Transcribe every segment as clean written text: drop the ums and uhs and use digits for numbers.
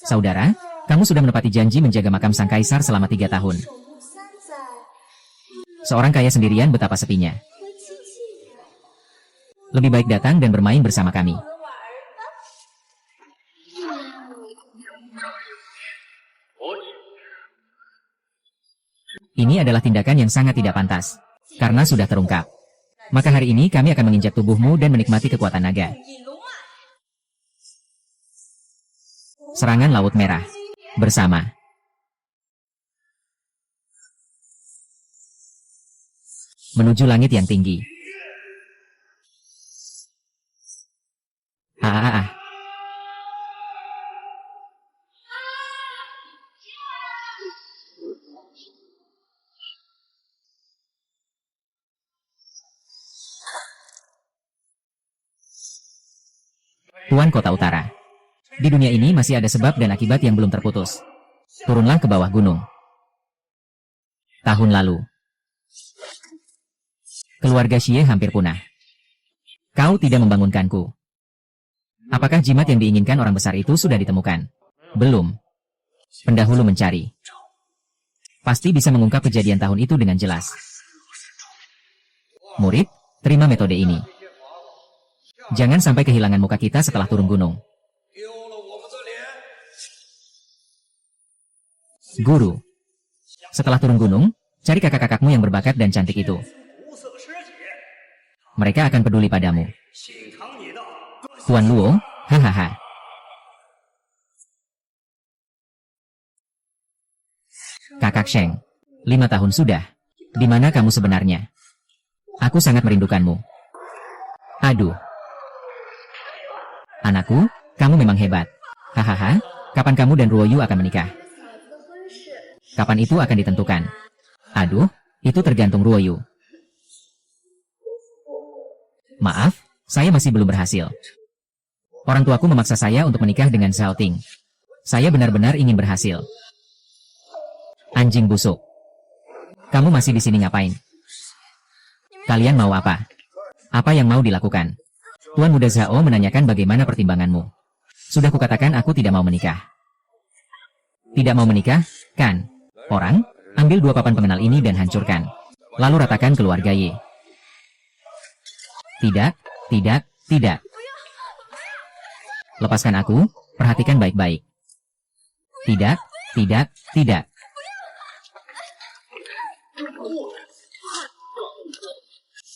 Saudara, kamu sudah menepati janji menjaga makam sang kaisar selama 3 tahun. Seorang kaya sendirian betapa sepinya. Lebih baik datang dan bermain bersama kami. Ini adalah tindakan yang sangat tidak pantas. Karena sudah terungkap. Maka hari ini kami akan menginjak tubuhmu dan menikmati kekuatan naga. Serangan Laut Merah. Bersama. Menuju langit yang tinggi. Ah. Tuan Kota Utara. Di dunia ini masih ada sebab dan akibat yang belum terputus. Turunlah ke bawah gunung. Tahun lalu. Keluarga Xie hampir punah. Kau tidak membangunkanku. Apakah jimat yang diinginkan orang besar itu sudah ditemukan? Belum. Pendahulu mencari. Pasti bisa mengungkap kejadian tahun itu dengan jelas. Murid, terima metode ini. Jangan sampai kehilangan muka kita setelah turun gunung. Guru. Setelah turun gunung, cari kakak-kakakmu yang berbakat dan cantik itu. Mereka akan peduli padamu. Tuan Luo, hahaha. Kakak Sheng, 5 tahun sudah. Di mana kamu sebenarnya? Aku sangat merindukanmu. Aduh. Anakku, kamu memang hebat. Hahaha, kapan kamu dan Ruoyu akan menikah? Kapan itu akan ditentukan? Aduh, itu tergantung Ruoyu. Maaf, saya masih belum berhasil. Orang tuaku memaksa saya untuk menikah dengan Zhao Ting. Saya benar-benar ingin berhasil. Anjing busuk. Kamu masih di sini ngapain? Kalian mau apa? Apa yang mau dilakukan? Tuan Muda Zhao menanyakan bagaimana pertimbanganmu. Sudah kukatakan aku tidak mau menikah. Tidak mau menikah, kan? Orang, ambil 2 papan pengenal ini dan hancurkan. Lalu ratakan keluarga Ye. Tidak, tidak, tidak. Lepaskan aku, perhatikan baik-baik. Tidak, tidak, tidak.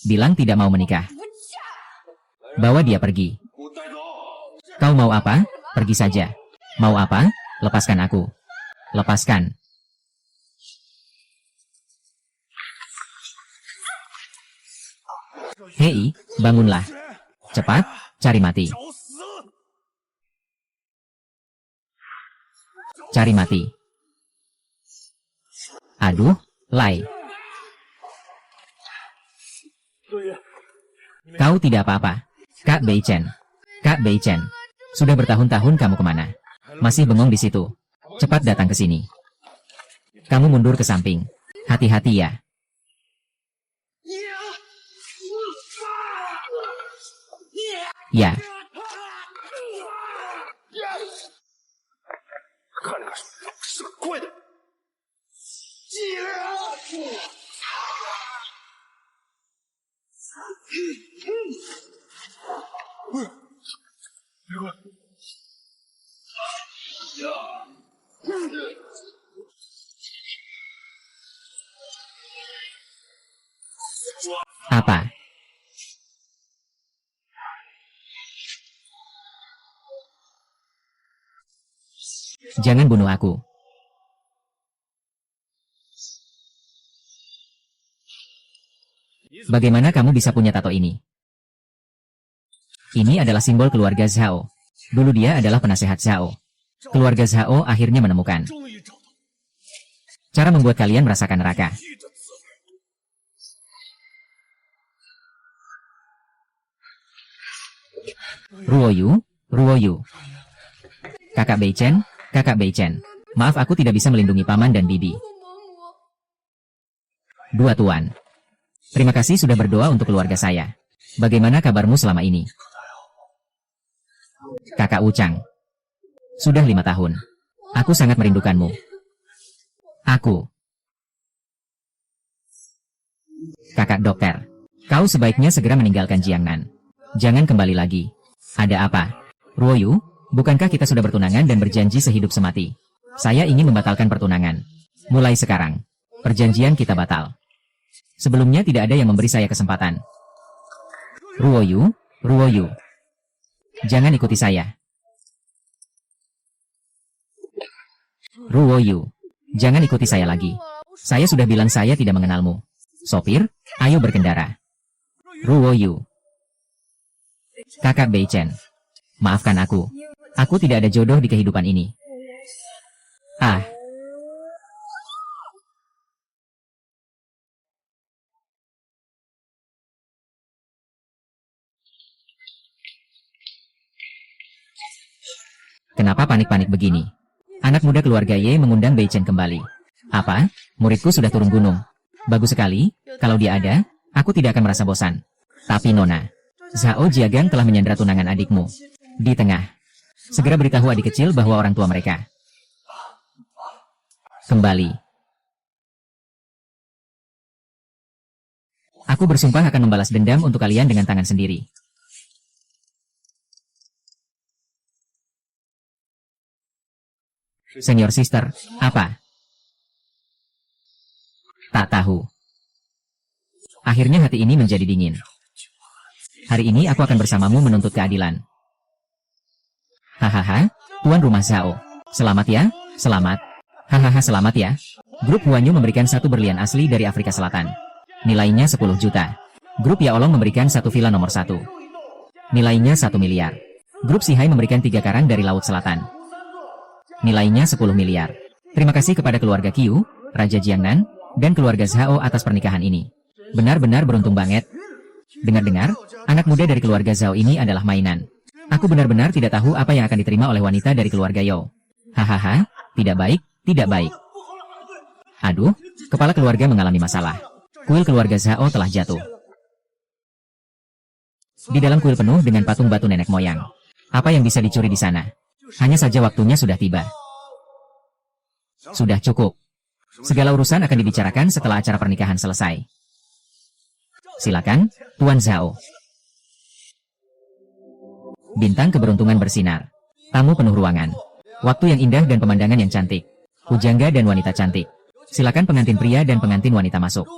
Bilang tidak mau menikah. Bawa dia pergi. Kau mau apa? Pergi saja. Mau apa? Lepaskan aku. Lepaskan. Hei, bangunlah. Cepat, cari mati. Cari mati. Aduh, Lai. Kau tidak apa-apa. Kak Beichen. Kak Beichen. Sudah bertahun-tahun kamu kemana? Masih bengong di situ. Cepat datang ke sini. Kamu mundur ke samping. Hati-hati ya. Ya. Apa? Jangan bunuh aku. Bagaimana kamu bisa punya tato ini? Ini adalah simbol keluarga Zhao. Dulu dia adalah penasehat Zhao. Keluarga Zhao akhirnya menemukan cara membuat kalian merasakan neraka. Ruoyu, Ruoyu. Kakak Beichen, Kakak Beichen. Maaf aku tidak bisa melindungi paman dan bibi. Dua tuan. Terima kasih sudah berdoa untuk keluarga saya. Bagaimana kabarmu selama ini? Kakak Wuchang. Sudah 5 tahun. Aku sangat merindukanmu. Aku. Kakak dokter. Kau sebaiknya segera meninggalkan Jiangnan. Jangan kembali lagi. Ada apa? Ruoyu, bukankah kita sudah bertunangan dan berjanji sehidup semati? Saya ingin membatalkan pertunangan. Mulai sekarang, perjanjian kita batal. Sebelumnya tidak ada yang memberi saya kesempatan. Ruoyu, Ruoyu. Jangan ikuti saya. Ruoyu, jangan ikuti saya lagi. Saya sudah bilang saya tidak mengenalmu. Sopir, ayo berkendara. Ruoyu. Kakak Bei Chen. Maafkan aku. Aku tidak ada jodoh di kehidupan ini. Ah. Kenapa panik-panik begini? Anak muda keluarga Ye mengundang Bei Chen kembali. Apa? Muridku sudah turun gunung. Bagus sekali, kalau dia ada, aku tidak akan merasa bosan. Tapi Nona, Zhao Jiagang telah menyandra tunangan adikmu. Di tengah. Segera beritahu adik kecil bahwa orang tua mereka. Kembali. Aku bersumpah akan membalas dendam untuk kalian dengan tangan sendiri. Senior Sister, apa? Tak tahu. Akhirnya hati ini menjadi dingin. Hari ini aku akan bersamamu menuntut keadilan. Hahaha, tuan rumah Zhao. Selamat ya, selamat. Hahaha, selamat ya. Grup Huanyu memberikan 1 berlian asli dari Afrika Selatan. Nilainya 10 juta. Grup Yaolong memberikan 1 villa nomor 1. Nilainya 1 miliar. Grup Sihai memberikan 3 karang dari Laut Selatan. Nilainya 10 miliar. Terima kasih kepada keluarga Qiu, Raja Jiangnan, dan keluarga Zhao atas pernikahan ini. Benar-benar beruntung banget. Dengar-dengar, anak muda dari keluarga Zhao ini adalah mainan. Aku benar-benar tidak tahu apa yang akan diterima oleh wanita dari keluarga Yao. Hahaha, tidak baik, tidak baik. Aduh, kepala keluarga mengalami masalah. Kuil keluarga Zhao telah jatuh. Di dalam kuil penuh dengan patung batu nenek moyang. Apa yang bisa dicuri di sana? Hanya saja waktunya sudah tiba. Sudah cukup. Segala urusan akan dibicarakan setelah acara pernikahan selesai. Silakan, Tuan Zhao. Bintang keberuntungan bersinar. Tamu penuh ruangan. Waktu yang indah dan pemandangan yang cantik. Pujangga dan wanita cantik. Silakan pengantin pria dan pengantin wanita masuk.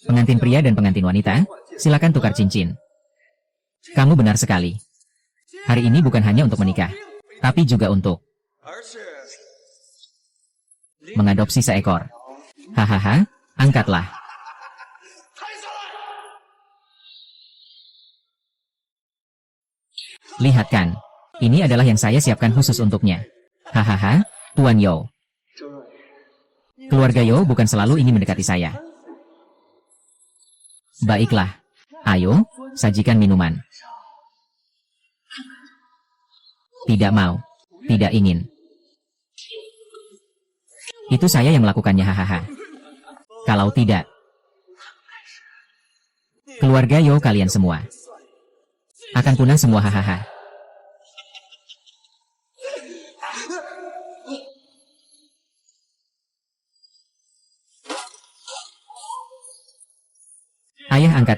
Pengantin pria dan pengantin wanita, silakan tukar cincin. Kamu benar sekali. Hari ini bukan hanya untuk menikah, tapi juga untuk mengadopsi seekor. Hahaha, angkatlah. Lihat kan, ini adalah yang saya siapkan khusus untuknya. Hahaha, Tuan Yao. Keluarga Yao bukan selalu ingin mendekati saya. Baiklah, ayo, sajikan minuman. Tidak mau, tidak ingin. Itu saya yang melakukannya, hahaha. Kalau tidak, keluarga Yao kalian semua akan punah semua, hahaha. Ayah angkat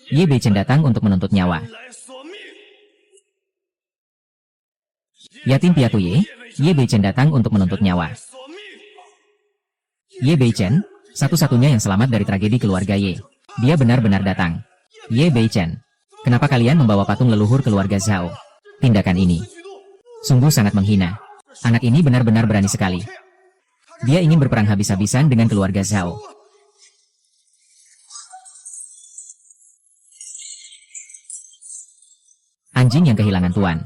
Ye Bei Chen datang untuk menuntut nyawa. Yatim piatu Ye Bei Chen datang untuk menuntut nyawa. Ye Bei Chen, satu-satunya yang selamat dari tragedi keluarga Ye. Dia benar-benar datang. Ye Bei Chen, kenapa kalian membawa patung leluhur keluarga Zhao? Tindakan ini sungguh sangat menghina. Anak ini benar-benar berani sekali. Dia ingin berperang habis-habisan dengan keluarga Zhao. Anjing yang kehilangan tuan.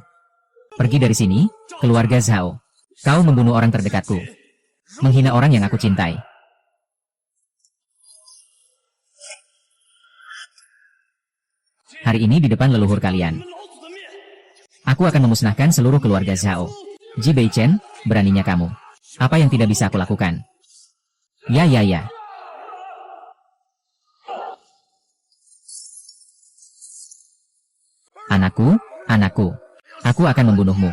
Pergi dari sini, keluarga Zhao. Kau membunuh orang terdekatku. Menghina orang yang aku cintai. Hari ini di depan leluhur kalian. Aku akan memusnahkan seluruh keluarga Zhao. Ji Beichen, beraninya kamu. Apa yang tidak bisa aku lakukan? Ya. Anakku. Aku akan membunuhmu.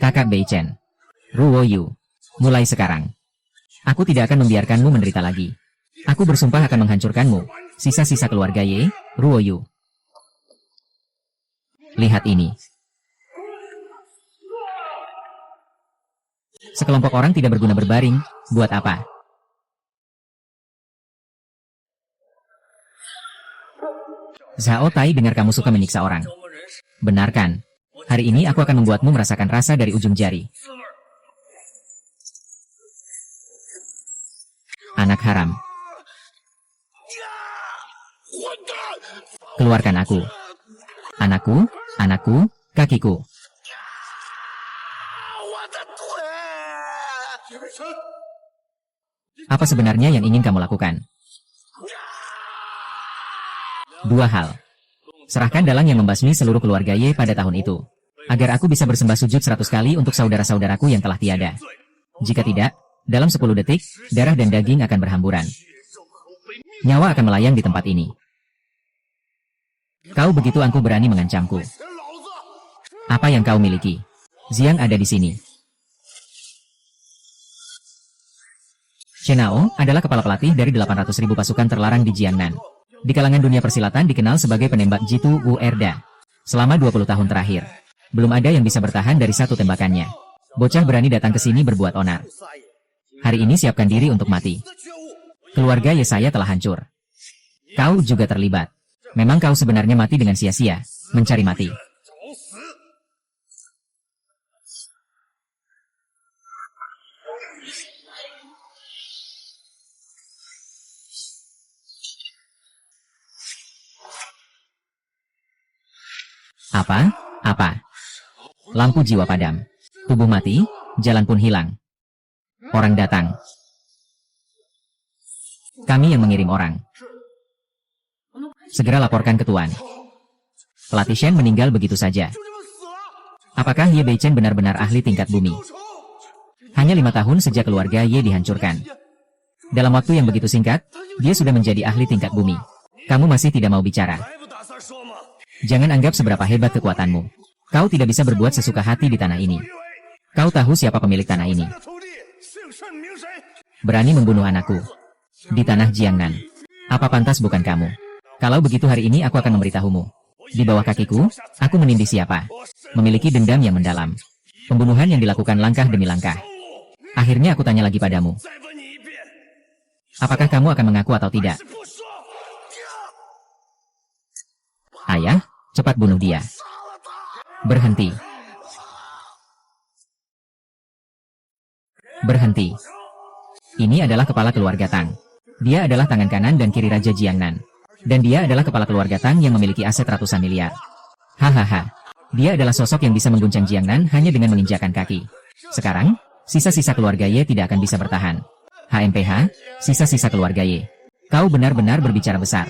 Kakak Beichen. Ruoyu. Mulai sekarang. Aku tidak akan membiarkanmu menderita lagi. Aku bersumpah akan menghancurkanmu. Sisa-sisa keluarga Ye, Ruoyu. Lihat ini. Sekelompok orang tidak berguna berbaring, buat apa? Zhao Tai dengar kamu suka menyiksa orang. Benarkan. Hari ini aku akan membuatmu merasakan rasa dari ujung jari. Anak haram. Keluarkan aku. Anakku, kakiku. Apa sebenarnya yang ingin kamu lakukan? Dua hal. Serahkan dalang yang membasmi seluruh keluarga Ye pada tahun itu. Agar aku bisa bersembah sujud 100 kali untuk saudara-saudaraku yang telah tiada. Jika tidak, dalam 10 detik, darah dan daging akan berhamburan. Nyawa akan melayang di tempat ini. Kau begitu angkuh berani mengancamku. Apa yang kau miliki? Xiang ada di sini. Shenao adalah kepala pelatih dari 800.000 pasukan terlarang di Jiangnan. Di kalangan dunia persilatan dikenal sebagai penembak jitu Wu Erda. Selama 20 tahun terakhir, belum ada yang bisa bertahan dari satu tembakannya. Bocah berani datang ke sini berbuat onar. Hari ini siapkan diri untuk mati. Keluarga Yesaya telah hancur. Kau juga terlibat. Memang kau sebenarnya mati dengan sia-sia, mencari mati. Apa? Lampu jiwa padam. Tubuh mati, jalan pun hilang. Orang datang. Kami yang mengirim orang. Segera laporkan ke Tuan. Pelatih Shen meninggal begitu saja. Apakah Ye Beichen benar-benar ahli tingkat bumi? Hanya 5 tahun sejak keluarga Ye dihancurkan. Dalam waktu yang begitu singkat, dia sudah menjadi ahli tingkat bumi. Kamu masih tidak mau bicara. Jangan anggap seberapa hebat kekuatanmu. Kau tidak bisa berbuat sesuka hati di tanah ini. Kau tahu siapa pemilik tanah ini? Berani membunuh anakku. Di tanah Jiangnan. Apa pantas bukan kamu? Kalau begitu hari ini aku akan memberitahumu. Di bawah kakiku, aku menindih siapa. Memiliki dendam yang mendalam. Pembunuhan yang dilakukan langkah demi langkah. Akhirnya aku tanya lagi padamu. Apakah kamu akan mengaku atau tidak? Ayah, cepat bunuh dia. Berhenti. Ini adalah kepala keluarga Tang. Dia adalah tangan kanan dan kiri Raja Jiangnan. Dan dia adalah kepala keluarga Tang yang memiliki aset ratusan miliar. Hahaha. Dia adalah sosok yang bisa mengguncang Jiangnan hanya dengan menginjakkan kaki. Sekarang, sisa-sisa keluarga Ye tidak akan bisa bertahan. HMPH, sisa-sisa keluarga Ye. Kau benar-benar berbicara besar.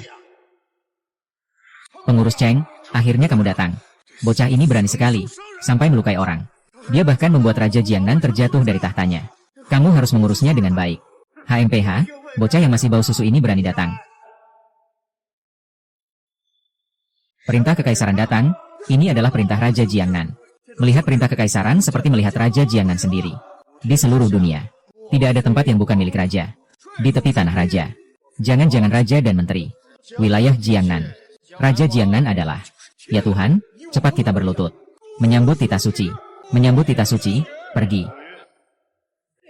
Pengurus Cheng, akhirnya kamu datang. Bocah ini berani sekali, sampai melukai orang. Dia bahkan membuat Raja Jiangnan terjatuh dari tahtanya. Kamu harus mengurusnya dengan baik. HMPH, bocah yang masih bau susu ini berani datang. Perintah kekaisaran datang, ini adalah perintah Raja Jiangnan. Melihat perintah kekaisaran seperti melihat Raja Jiangnan sendiri. Di seluruh dunia, tidak ada tempat yang bukan milik Raja. Di tepi tanah Raja. Jangan-jangan Raja dan Menteri. Wilayah Jiangnan. Raja Jiangnan adalah, ya Tuhan, cepat kita berlutut. Menyambut titah suci. Pergi.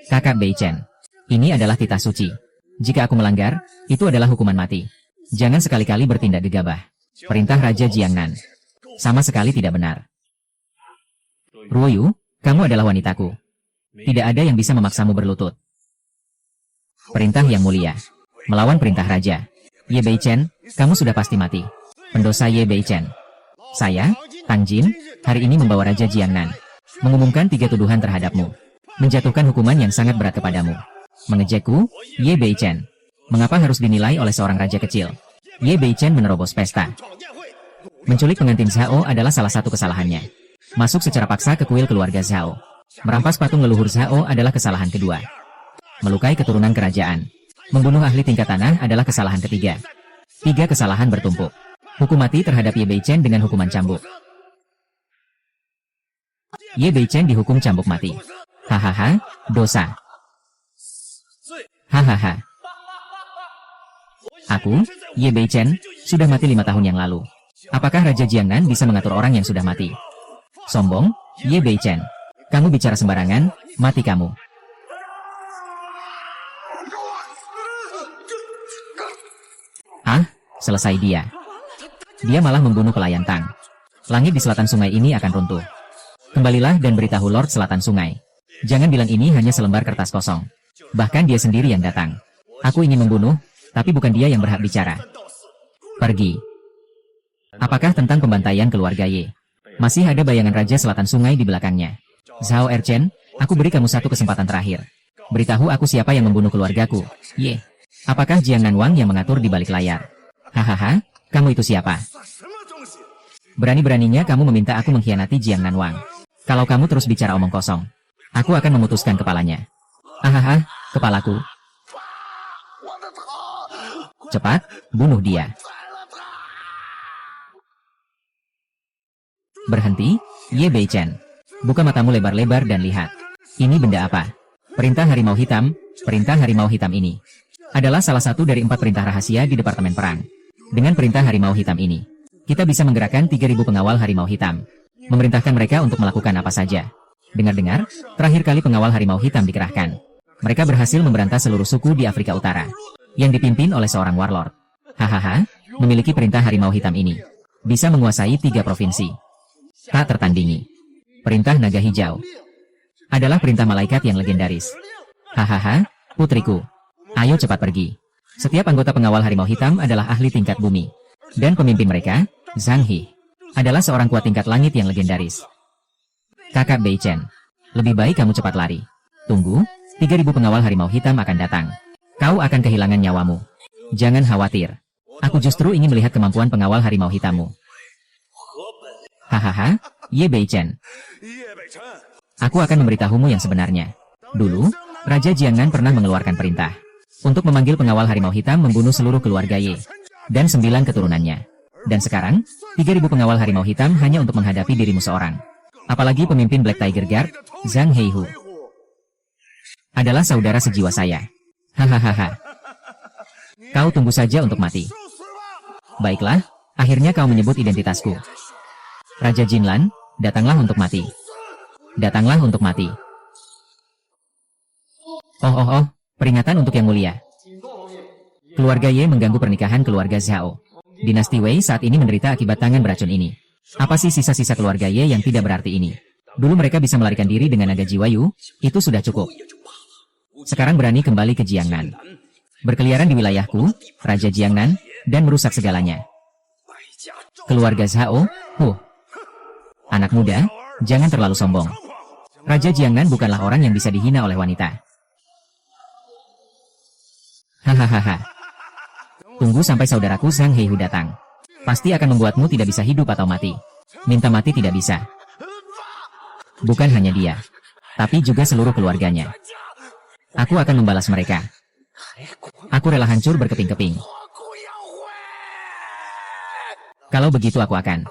Kakak Beichen. Ini adalah titah suci. Jika aku melanggar, itu adalah hukuman mati. Jangan sekali-kali bertindak gegabah. Perintah Raja Jiangnan. Sama sekali tidak benar. Ruoyu, kamu adalah wanitaku. Tidak ada yang bisa memaksamu berlutut. Perintah yang mulia. Melawan perintah Raja. Ye Beichen, kamu sudah pasti mati. Pendosa Ye Beichen. Saya, Tang Jin, hari ini membawa Raja Jiangnan. Mengumumkan 3 tuduhan terhadapmu. Menjatuhkan hukuman yang sangat berat kepadamu. Mengejekku, Ye Beichen. Mengapa harus dinilai oleh seorang raja kecil? Ye Beichen menerobos pesta. Menculik pengantin Zhao adalah salah satu kesalahannya. Masuk secara paksa ke kuil keluarga Zhao. Merampas patung leluhur Zhao adalah kesalahan kedua. Melukai keturunan kerajaan. Membunuh ahli tingkat tanah adalah kesalahan ketiga. 3 kesalahan bertumpuk. Hukum mati terhadap Ye Beichen dengan hukuman cambuk. Ye Beichen dihukum cambuk mati. Hahaha, dosa. Hahaha. Aku, Ye Beichen, sudah mati 5 tahun yang lalu. Apakah Raja Jiangnan bisa mengatur orang yang sudah mati? Sombong, Ye Beichen. Kamu bicara sembarangan, mati kamu. Ah, selesai dia. Dia malah membunuh pelayan Tang. Langit di selatan sungai ini akan runtuh. Kembalilah dan beritahu Lord Selatan Sungai. Jangan bilang ini hanya selembar kertas kosong. Bahkan dia sendiri yang datang. Aku ingin membunuh, tapi bukan dia yang berhak bicara. Pergi. Apakah tentang pembantaian keluarga Ye? Masih ada bayangan Raja Selatan Sungai di belakangnya. Zhao Erchen, aku beri kamu satu kesempatan terakhir. Beritahu aku siapa yang membunuh keluargaku. Ye. Apakah Jiangnan Wang yang mengatur di balik layar? Hahaha, kamu itu siapa? Berani-beraninya kamu meminta aku mengkhianati Jiangnan Wang. Kalau kamu terus bicara omong kosong, aku akan memutuskan kepalanya. Hahaha, kepalaku. Cepat, bunuh dia. Berhenti, Ye Beichen. Buka matamu lebar-lebar dan lihat. Ini benda apa? Perintah Harimau Hitam. Perintah Harimau Hitam ini adalah salah satu dari 4 perintah rahasia di Departemen Perang. Dengan perintah Harimau Hitam ini, kita bisa menggerakkan 3.000 pengawal Harimau Hitam. Memerintahkan mereka untuk melakukan apa saja. Dengar-dengar, terakhir kali pengawal Harimau Hitam dikerahkan. Mereka berhasil memberantas seluruh suku di Afrika Utara, yang dipimpin oleh seorang warlord. Hahaha, memiliki perintah Harimau Hitam ini, bisa menguasai 3 provinsi. Tak tertandingi. Perintah Naga Hijau adalah perintah malaikat yang legendaris. Hahaha, putriku. Ayo cepat pergi. Setiap anggota pengawal Harimau Hitam adalah ahli tingkat bumi. Dan pemimpin mereka, Zhang He, adalah seorang kuat tingkat langit yang legendaris. Kakak Beichen, lebih baik kamu cepat lari. Tunggu, 3.000 pengawal Harimau Hitam akan datang. Kau akan kehilangan nyawamu. Jangan khawatir. Aku justru ingin melihat kemampuan pengawal Harimau Hitammu. Hahaha, Ye Beichen. Aku akan memberitahumu yang sebenarnya. Dulu, Raja Jiangnan pernah mengeluarkan perintah untuk memanggil pengawal Harimau Hitam membunuh seluruh keluarga Ye dan 9 keturunannya. Dan sekarang, 3.000 pengawal Harimau Hitam hanya untuk menghadapi dirimu seorang. Apalagi pemimpin Black Tiger Guard, Zhang Heihu, adalah saudara sejiwa saya. Hahaha. Kau tunggu saja untuk mati. Baiklah, akhirnya kau menyebut identitasku. Raja Jinlan, datanglah untuk mati. Datanglah untuk mati. Oh, peringatan untuk yang mulia. Keluarga Ye mengganggu pernikahan keluarga Zhao. Dinasti Wei saat ini menderita akibat tangan beracun ini. Apa sih sisa-sisa keluarga Ye yang tidak berarti ini? Dulu mereka bisa melarikan diri dengan naga jiwa Yu, itu sudah cukup. Sekarang berani kembali ke Jiangnan. Berkeliaran di wilayahku, Raja Jiangnan, dan merusak segalanya. Keluarga Zhao, anak muda, jangan terlalu sombong. Raja Jiangnan bukanlah orang yang bisa dihina oleh wanita. Hahaha. Tunggu sampai saudaraku Zhang Heihu datang. Pasti akan membuatmu tidak bisa hidup atau mati. Minta mati tidak bisa. Bukan hanya dia, tapi juga seluruh keluarganya. Aku akan membalas mereka. Aku rela hancur berkeping-keping. Kalau begitu aku akan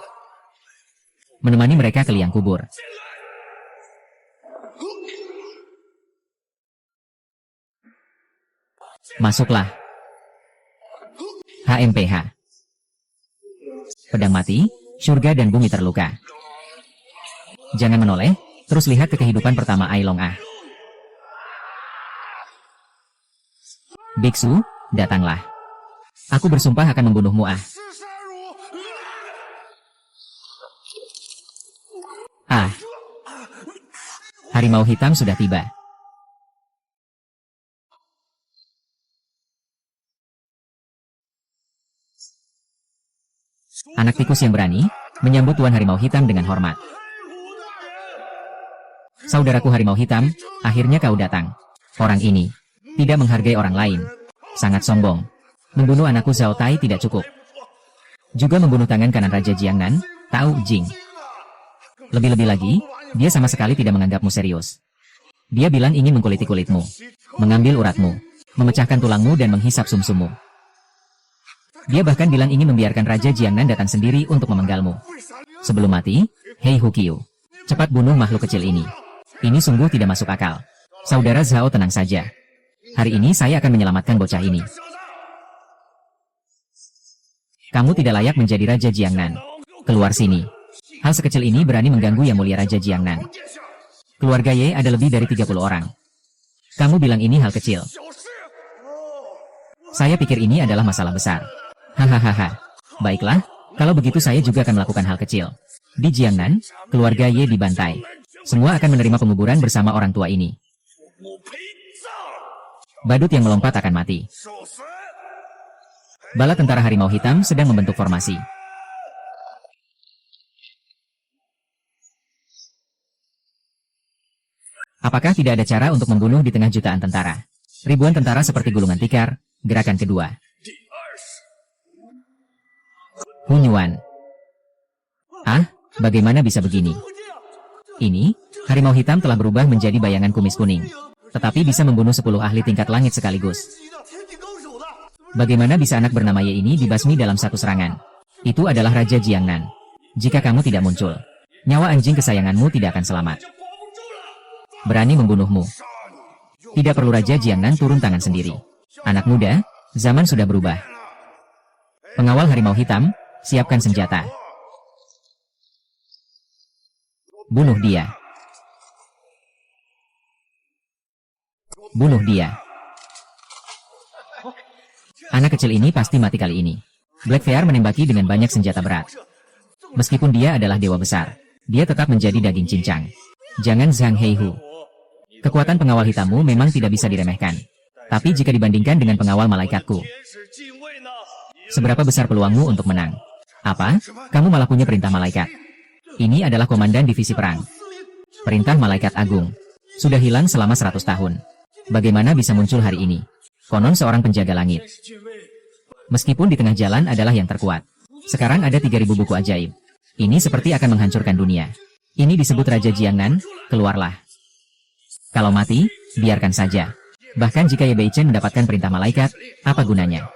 menemani mereka ke liang kubur. Masuklah. HMPH. Pedang mati, surga dan bumi terluka. Jangan menoleh, terus lihat ke kehidupan pertama Ai Long Ah. Biksu, datanglah. Aku bersumpah akan membunuhmu Ah. Harimau hitam sudah tiba. Anak tikus yang berani, menyambut Tuan Harimau Hitam dengan hormat. Saudaraku harimau hitam, akhirnya kau datang. Orang ini tidak menghargai orang lain. Sangat sombong. Membunuh anakku Zhao Tai tidak cukup. Juga membunuh tangan kanan Raja Jiangnan, Tao Jing. Lebih-lebih lagi, dia sama sekali tidak menganggapmu serius. Dia bilang ingin mengkuliti kulitmu, mengambil uratmu, memecahkan tulangmu dan menghisap sumsummu. Dia bahkan bilang ingin membiarkan Raja Jiangnan datang sendiri untuk memenggalmu. Sebelum mati, hei Hukiu, cepat bunuh makhluk kecil ini. Ini sungguh tidak masuk akal. Saudara Zhao tenang saja. Hari ini saya akan menyelamatkan bocah ini. Kamu tidak layak menjadi Raja Jiangnan. Keluar sini. Hal sekecil ini berani mengganggu Yang Mulia Raja Jiangnan. Keluarga Ye ada lebih dari 30 orang. Kamu bilang ini hal kecil. Saya pikir ini adalah masalah besar. Hahaha. Baiklah, kalau begitu saya juga akan melakukan hal kecil. Di Jiangnan, keluarga Ye dibantai. Semua akan menerima penguburan bersama orang tua ini. Badut yang melompat akan mati. Bala tentara harimau hitam sedang membentuk formasi. Apakah tidak ada cara untuk membunuh di tengah jutaan tentara? Ribuan tentara seperti gulungan tikar. Gerakan kedua. Hunyuan. Ah, bagaimana bisa begini? Ini, harimau hitam telah berubah menjadi bayangan kumis kuning. Tetapi bisa membunuh 10 ahli tingkat langit sekaligus. Bagaimana bisa anak bernama Ye ini dibasmi dalam satu serangan? Itu adalah Raja Jiangnan. Jika kamu tidak muncul, nyawa anjing kesayanganmu tidak akan selamat. Berani membunuhmu. Tidak perlu Raja Jiangnan turun tangan sendiri. Anak muda, zaman sudah berubah. Pengawal harimau hitam, siapkan senjata. Bunuh dia. Bunuh dia. Anak kecil ini pasti mati kali ini. Blackfear menembaki dengan banyak senjata berat. Meskipun dia adalah dewa besar, dia tetap menjadi daging cincang. Jangan Zhang Heihu. Kekuatan pengawal hitammu memang tidak bisa diremehkan. Tapi jika dibandingkan dengan pengawal malaikatku, seberapa besar peluangmu untuk menang? Apa? Kamu malah punya perintah malaikat. Ini adalah komandan divisi perang. Perintah malaikat agung. Sudah hilang selama 100 tahun. Bagaimana bisa muncul hari ini? Konon seorang penjaga langit. Meskipun di tengah jalan adalah yang terkuat. Sekarang ada 3000 buku ajaib. Ini seperti akan menghancurkan dunia. Ini disebut Raja Jiangnan, keluarlah. Kalau mati, biarkan saja. Bahkan jika Ye Beichen mendapatkan perintah malaikat, apa gunanya?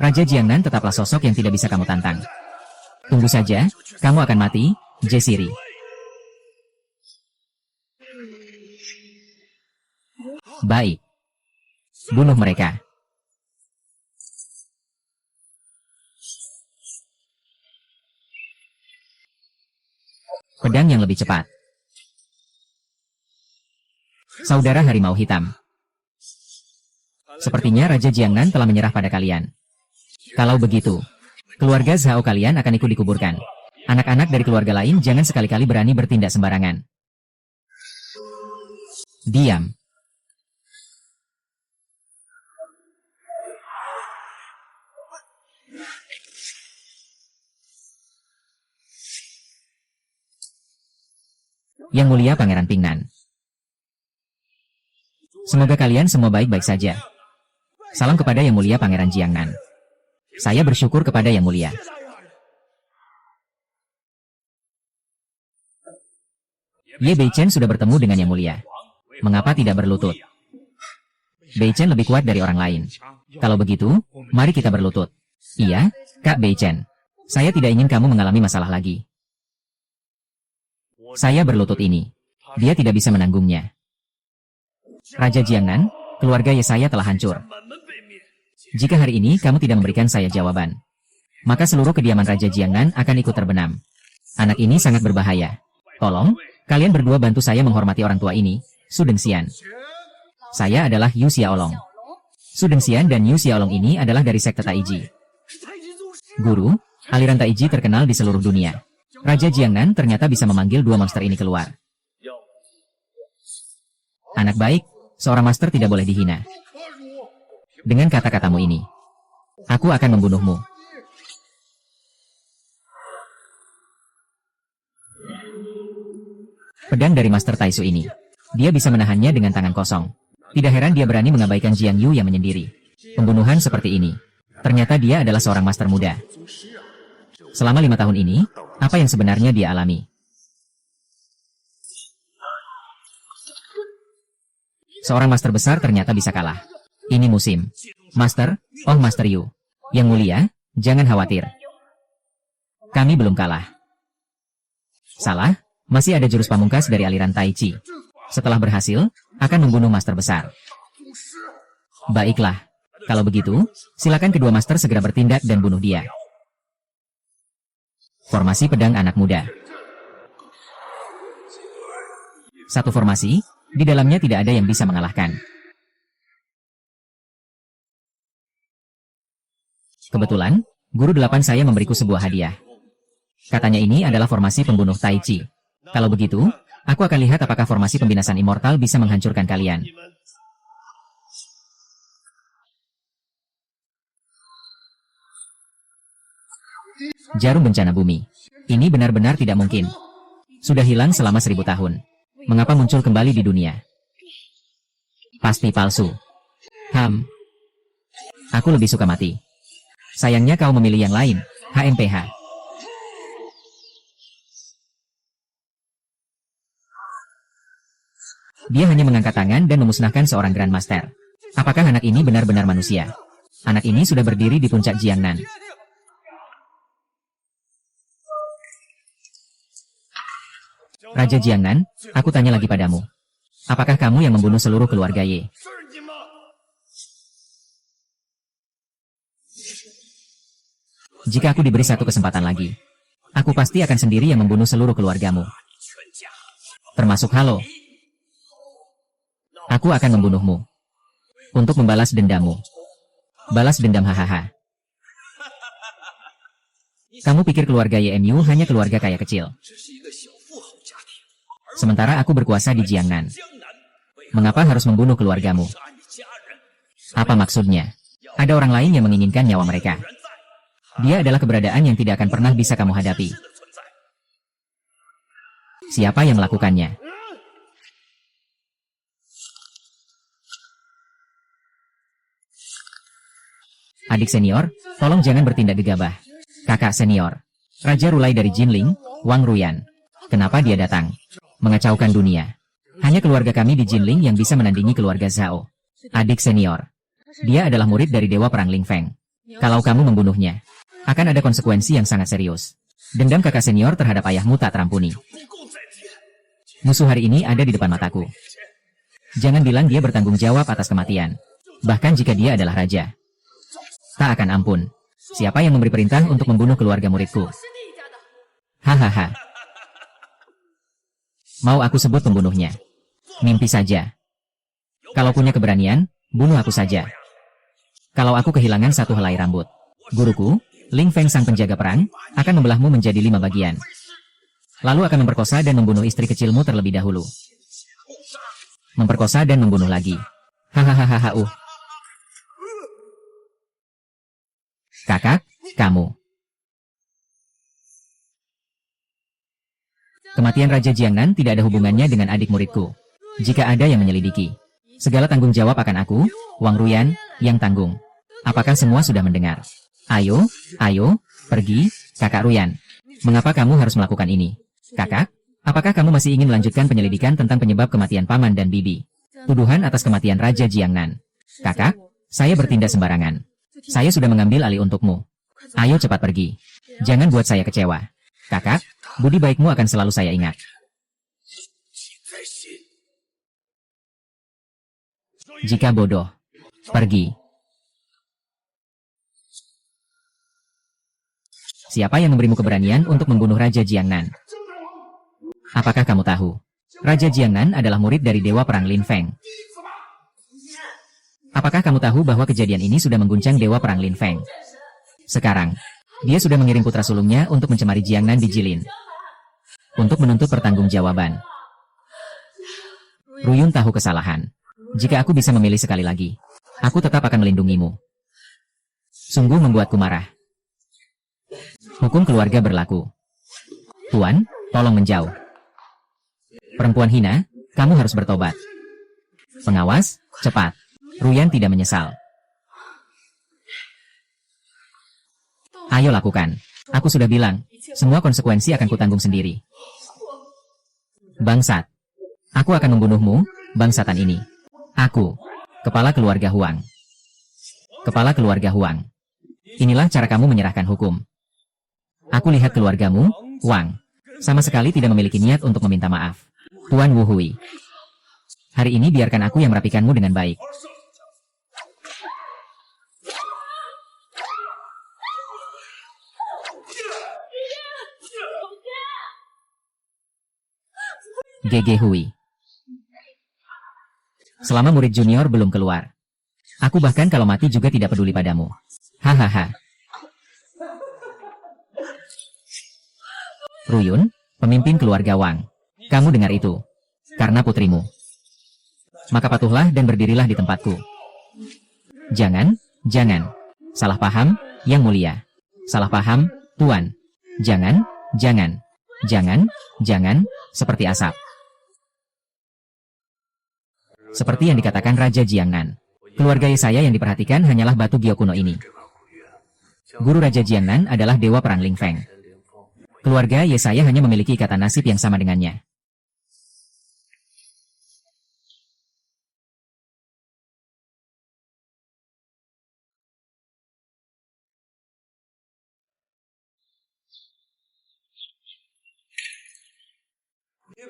Raja Jiangnan tetaplah sosok yang tidak bisa kamu tantang. Tunggu saja, kamu akan mati, Jesiri. Baik. Bunuh mereka. Pedang yang lebih cepat. Saudara harimau hitam. Sepertinya Raja Jiangnan telah menyerah pada kalian. Kalau begitu, keluarga Zhao kalian akan ikut dikuburkan. Anak-anak dari keluarga lain jangan sekali-kali berani bertindak sembarangan. Diam. Yang Mulia Pangeran Pingnan. Semoga kalian semua baik-baik saja. Salam kepada Yang Mulia Pangeran Jiangnan. Saya bersyukur kepada Yang Mulia. Ye Beichen sudah bertemu dengan Yang Mulia. Mengapa tidak berlutut? Beichen lebih kuat dari orang lain. Kalau begitu, mari kita berlutut. Iya, Kak Beichen. Saya tidak ingin kamu mengalami masalah lagi. Saya berlutut ini. Dia tidak bisa menanggungnya. Raja Jiangnan, keluarga Ye saya telah hancur. Jika hari ini kamu tidak memberikan saya jawaban, maka seluruh kediaman Raja Jiangnan akan ikut terbenam. Anak ini sangat berbahaya. Tolong, kalian berdua bantu saya menghormati orang tua ini, Su Dengxian. Saya adalah Yu Xiaolong. Su Dengxian dan Yu Xiaolong ini adalah dari sekte Taiji. Guru, aliran Taiji terkenal di seluruh dunia. Raja Jiangnan ternyata bisa memanggil dua monster ini keluar. Anak baik, seorang master tidak boleh dihina. Dengan kata-katamu ini, aku akan membunuhmu. Pedang dari Master Taisu ini Dia bisa menahannya dengan tangan kosong. Tidak heran dia berani mengabaikan Jiang Yu yang menyendiri. Pembunuhan seperti ini. Ternyata dia adalah seorang master muda. Selama 5 tahun ini, apa yang sebenarnya dia alami? Seorang master besar ternyata bisa kalah. Ini musim. Master, oh Master Yu. Yang mulia, jangan khawatir. Kami belum kalah. Salah, masih ada jurus pamungkas dari aliran Tai Chi. Setelah berhasil, akan membunuh master besar. Baiklah. Kalau begitu, silakan kedua master segera bertindak dan bunuh dia. Formasi pedang anak muda. Satu formasi, di dalamnya tidak ada yang bisa mengalahkan. Kebetulan, guru 8 saya memberiku sebuah hadiah. Katanya ini adalah formasi pembunuh Tai Chi. Kalau begitu, aku akan lihat apakah formasi pembinasan immortal bisa menghancurkan kalian. Jarum bencana bumi. Ini benar-benar tidak mungkin. Sudah hilang selama 1000 tahun. Mengapa muncul kembali di dunia? Pasti palsu. Aku lebih suka mati. Sayangnya kau memilih yang lain, HMPH. Dia hanya mengangkat tangan dan memusnahkan seorang Grandmaster. Apakah anak ini benar-benar manusia? Anak ini sudah berdiri di puncak Jiangnan. Raja Jiangnan, aku tanya lagi padamu. Apakah kamu yang membunuh seluruh keluarga Ye? Jika aku diberi satu kesempatan lagi, aku pasti akan sendiri yang membunuh seluruh keluargamu. Termasuk Halo. Aku akan membunuhmu. Untuk membalas dendammu. Balas dendam hahaha. Kamu pikir keluarga YMU hanya keluarga kaya kecil. Sementara aku berkuasa di Jiangnan. Mengapa harus membunuh keluargamu? Apa maksudnya? Ada orang lain yang menginginkan nyawa mereka. Dia adalah keberadaan yang tidak akan pernah bisa kamu hadapi. Siapa yang melakukannya? Adik senior, tolong jangan bertindak gegabah. Kakak senior. Raja Rulai dari Jinling, Wang Ruyan. Kenapa dia datang? Mengacaukan dunia. Hanya keluarga kami di Jinling yang bisa menandingi keluarga Zhao. Adik senior. Dia adalah murid dari Dewa Perang Ling Feng. Kalau kamu membunuhnya, akan ada konsekuensi yang sangat serius. Dendam kakak senior terhadap ayahmu tak terampuni. Musuh hari ini ada di depan mataku. Jangan bilang dia bertanggung jawab atas kematian. Bahkan jika dia adalah raja. Tak akan ampun. Siapa yang memberi perintah untuk membunuh keluarga muridku? Hahaha. Mau aku sebut pembunuhnya? Mimpi saja. Kalau punya keberanian, bunuh aku saja. Kalau aku kehilangan satu helai rambut, guruku, Ling Feng sang penjaga perang, akan membelahmu menjadi 5 bagian. Lalu akan memperkosa dan membunuh istri kecilmu terlebih dahulu. Memperkosa dan membunuh lagi. Hahaha. Kakak, kamu. Kematian Raja Jiangnan tidak ada hubungannya dengan adik muridku. Jika ada yang menyelidiki, segala tanggung jawab akan aku, Wang Ruyan, yang tanggung. Apakah semua sudah mendengar? Ayo, pergi, kakak Ruyan. Mengapa kamu harus melakukan ini? Kakak, apakah kamu masih ingin melanjutkan penyelidikan tentang penyebab kematian paman dan bibi? Tuduhan atas kematian Raja Jiangnan. Kakak, saya bertindak sembarangan. Saya sudah mengambil alih untukmu. Ayo cepat pergi. Jangan buat saya kecewa. Kakak, budi baikmu akan selalu saya ingat. Jika bodoh, pergi. Siapa yang memberimu keberanian untuk membunuh Raja Jiangnan? Apakah kamu tahu? Raja Jiangnan adalah murid dari Dewa Perang Lin Feng. Apakah kamu tahu bahwa kejadian ini sudah mengguncang Dewa Perang Lin Feng? Sekarang, dia sudah mengirim putra sulungnya untuk mencemari Jiangnan di Jilin. Untuk menuntut pertanggungjawaban. Ruyun tahu kesalahan. Jika aku bisa memilih sekali lagi, aku tetap akan melindungimu. Sungguh membuatku marah. Hukum keluarga berlaku. Tuan, tolong menjauh. Perempuan hina, Kamu harus bertobat. Pengawas, cepat. Ruyan tidak menyesal. Ayo lakukan. Aku sudah bilang, semua konsekuensi akan kutanggung sendiri. Bangsat. Aku akan membunuhmu, bangsatan ini. Aku, kepala keluarga Huang. Kepala keluarga Huang. Inilah cara kamu menyerahkan hukum. Aku lihat keluargamu, Wang, sama sekali tidak memiliki niat untuk meminta maaf. Tuan Wu Hui. Hari ini biarkan aku yang merapikanmu dengan baik. GG Hui. Selama murid junior belum keluar. Aku bahkan kalau mati juga tidak peduli padamu. Hahaha. Ruyun, pemimpin keluarga Wang. Kamu dengar itu. Karena putrimu. Maka patuhlah dan berdirilah di tempatku. Jangan. Salah paham, Yang Mulia. Salah paham, Tuan. Jangan. Seperti asap. Seperti yang dikatakan Raja Jiangnan. Keluarga saya yang diperhatikan hanyalah batu gio kuno ini. Guru Raja Jiangnan adalah dewa perang Ling Feng. Keluarga saya hanya memiliki ikatan nasib yang sama dengannya.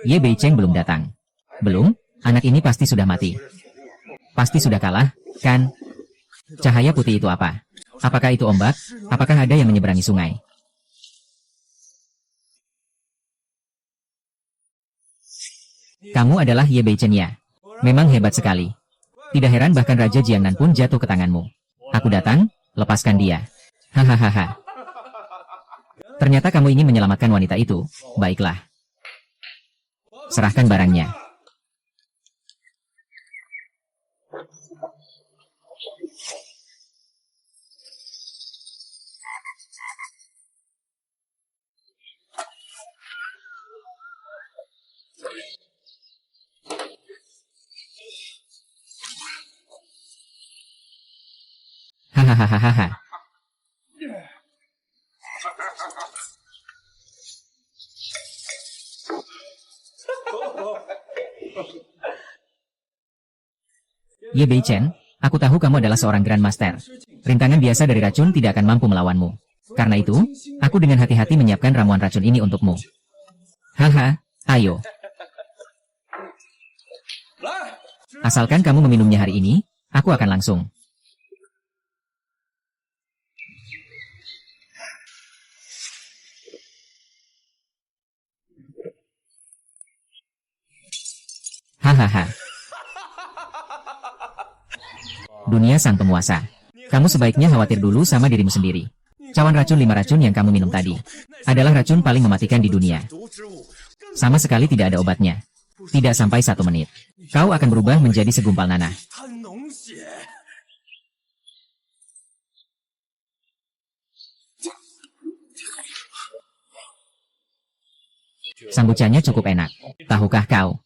Ye Beicheng belum datang. Belum? Anak ini pasti sudah mati. Pasti sudah kalah, kan? Cahaya putih itu apa? Apakah itu ombak? Apakah ada yang menyeberangi sungai? Kamu adalah Ye Beichen ya? Memang hebat sekali. Tidak heran bahkan Raja Jiangnan pun jatuh ke tanganmu. Aku datang, lepaskan dia. Hahaha. Ternyata kamu ingin menyelamatkan wanita itu. Baiklah. Serahkan barangnya. Hahaha. Ye Beichen, aku tahu kamu adalah seorang Grandmaster. Rintangan biasa dari racun tidak akan mampu melawanmu. Karena itu, aku dengan hati-hati menyiapkan ramuan racun ini untukmu. Haha, ayo. Asalkan kamu meminumnya hari ini, aku akan langsung. Hahaha. Dunia sang penguasa. Kamu sebaiknya khawatir dulu sama dirimu sendiri. Cawan racun 5 racun yang kamu minum tadi adalah racun paling mematikan di dunia. Sama sekali tidak ada obatnya. Tidak sampai 1 menit. Kau akan berubah menjadi segumpal nanah. Sambucannya cukup enak. Tahukah kau?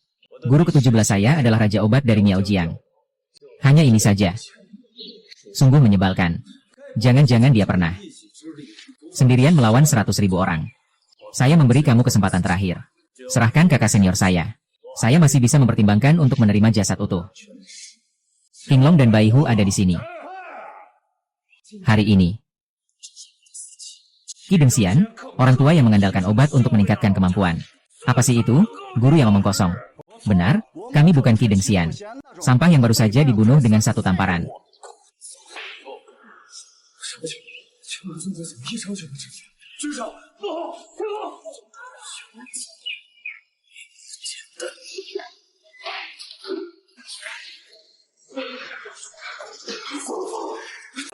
Guru ke-17 saya adalah Raja Obat dari Miaojiang. Hanya ini saja. Sungguh menyebalkan. Jangan-jangan dia pernah sendirian melawan 100.000 orang. Saya memberi kamu kesempatan terakhir. Serahkan kakak senior saya. Saya masih bisa mempertimbangkan untuk menerima jasad utuh. King Long dan Bai Hu ada di sini. Hari ini. Qi Dengxian, orang tua yang mengandalkan obat untuk meningkatkan kemampuan. Apa sih itu? Guru yang omong kosong. Benar, kami bukan Qi Dengxian. Sampah yang baru saja dibunuh dengan 1 tamparan.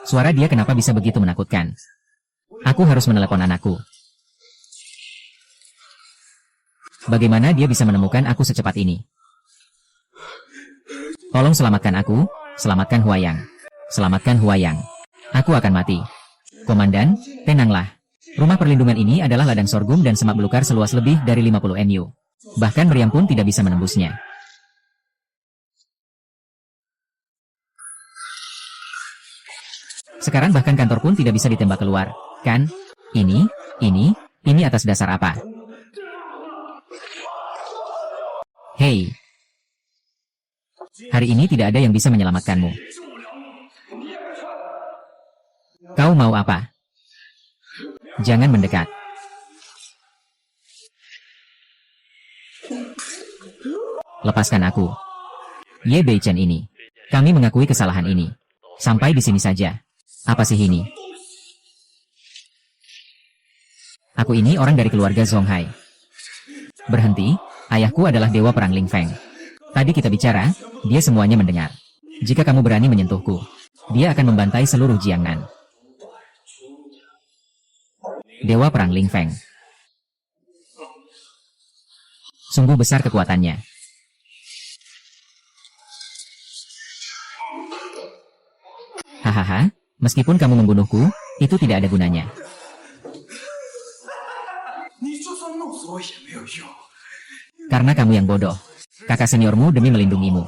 Suara dia kenapa bisa begitu menakutkan? Aku harus menelepon anakku. Bagaimana dia bisa menemukan aku secepat ini? Tolong selamatkan aku, selamatkan Huayang. Selamatkan Huayang. Aku akan mati. Komandan, tenanglah. Rumah perlindungan ini adalah ladang sorghum dan semak belukar seluas lebih dari 50 mu. Bahkan meriam pun tidak bisa menembusnya. Sekarang bahkan kantor pun tidak bisa ditembak keluar, kan? Ini atas dasar apa? Hei! Hari ini tidak ada yang bisa menyelamatkanmu. Kau mau apa? Jangan mendekat. Lepaskan aku. Ye Bei-chen ini. Kami mengakui kesalahan ini. Sampai di sini saja. Apa sih ini? Aku ini orang dari keluarga Zonghai. Berhenti, ayahku adalah dewa perang Ling Feng. Tadi kita bicara, dia semuanya mendengar. Jika kamu berani menyentuhku, dia akan membantai seluruh Jiangnan. Dewa perang Ling Feng. Sungguh besar kekuatannya. Hahaha, meskipun kamu membunuhku, itu tidak ada gunanya. Karena kamu yang bodoh. Kakak seniormu demi melindungimu.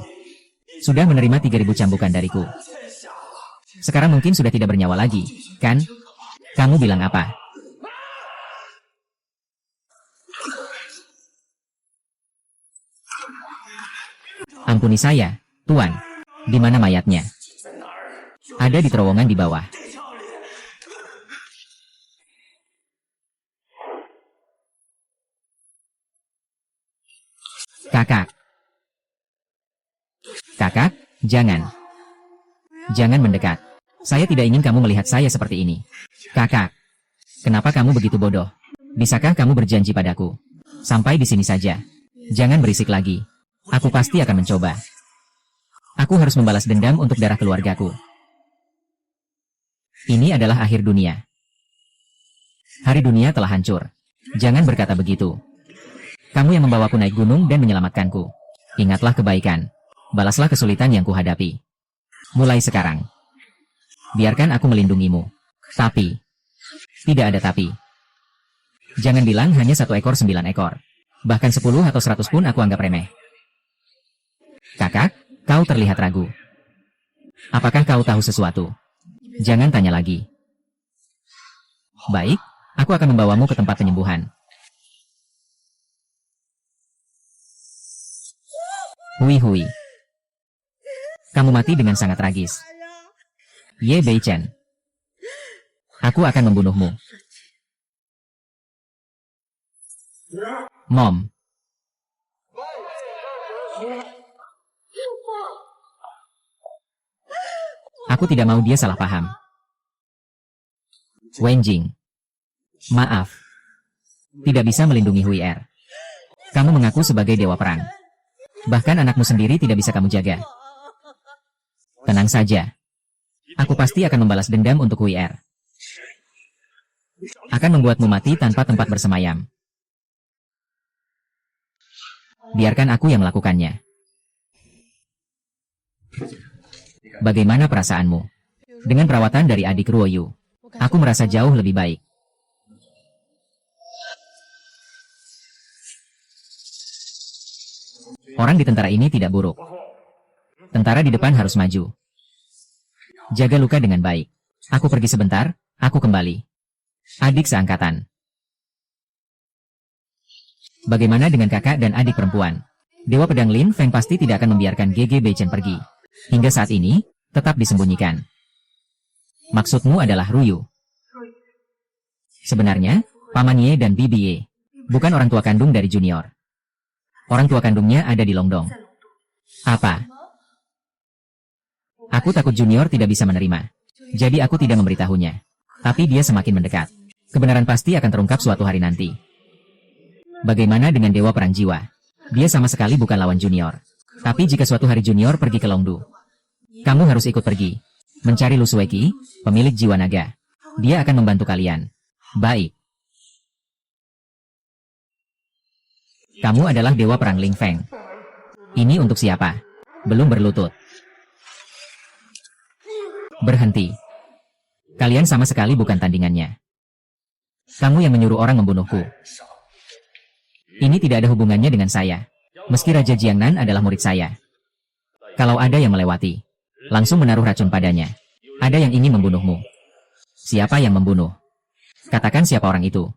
Sudah menerima 3.000 cambukan dariku. Sekarang mungkin sudah tidak bernyawa lagi, kan? Kamu bilang apa? Ampuni saya, Tuan. Di mana mayatnya? Ada di terowongan di bawah. Kakak. Kakak, jangan. Jangan mendekat. Saya tidak ingin kamu melihat saya seperti ini. Kakak. Kenapa kamu begitu bodoh? Bisakah kamu berjanji padaku? Sampai di sini saja. Jangan berisik lagi. Aku pasti akan mencoba. Aku harus membalas dendam untuk darah keluargaku. Ini adalah akhir dunia. Hari dunia telah hancur. Jangan berkata begitu. Kamu yang membawaku naik gunung dan menyelamatkanku. Ingatlah kebaikan. Balaslah kesulitan yang kuhadapi. Mulai sekarang. Biarkan aku melindungimu. Tapi. Tidak ada tapi. Jangan bilang hanya 1 ekor 9 ekor. Bahkan 10 atau 100 pun aku anggap remeh. Kakak, kau terlihat ragu. Apakah kau tahu sesuatu? Jangan tanya lagi. Baik, aku akan membawamu ke tempat penyembuhan. Hui. Kamu mati dengan sangat tragis. Ye Bei-chen. Aku akan membunuhmu. Mom. Aku tidak mau dia salah paham. Wenjing. Maaf. Tidak bisa melindungi Hui Er. Kamu mengaku sebagai dewa perang. Bahkan anakmu sendiri tidak bisa kamu jaga. Tenang saja. Aku pasti akan membalas dendam untuk Hui Er. Akan membuatmu mati tanpa tempat bersemayam. Biarkan aku yang melakukannya. Bagaimana perasaanmu? Dengan perawatan dari adik Ruoyu, aku merasa jauh lebih baik. Orang di tentara ini tidak buruk. Tentara di depan harus maju. Jaga luka dengan baik. Aku pergi sebentar, aku kembali. Adik seangkatan. Bagaimana dengan kakak dan adik perempuan? Dewa pedang Lin Feng pasti tidak akan membiarkan GG Bei-chen pergi. Hingga saat ini, tetap disembunyikan. Maksudmu adalah Ruyu. Sebenarnya, Paman Ye dan Bibi Ye bukan orang tua kandung dari Junior. Orang tua kandungnya ada di Longdong. Apa? Aku takut Junior tidak bisa menerima. Jadi aku tidak memberitahunya. Tapi dia semakin mendekat. Kebenaran pasti akan terungkap suatu hari nanti. Bagaimana dengan Dewa Perang Jiwa? Dia sama sekali bukan lawan Junior. Tapi jika suatu hari Junior pergi ke Longdu, kamu harus ikut pergi. Mencari Lu Sueki, pemilik jiwa naga. Dia akan membantu kalian. Baik. Kamu adalah Dewa Perang Ling Feng. Ini untuk siapa? Belum berlutut. Berhenti. Kalian sama sekali bukan tandingannya. Kamu yang menyuruh orang membunuhku. Ini tidak ada hubungannya dengan saya. Meski Raja Jiangnan adalah murid saya. Kalau ada yang melewati, langsung menaruh racun padanya. Ada yang ingin membunuhmu. Siapa yang membunuh? Katakan siapa orang itu.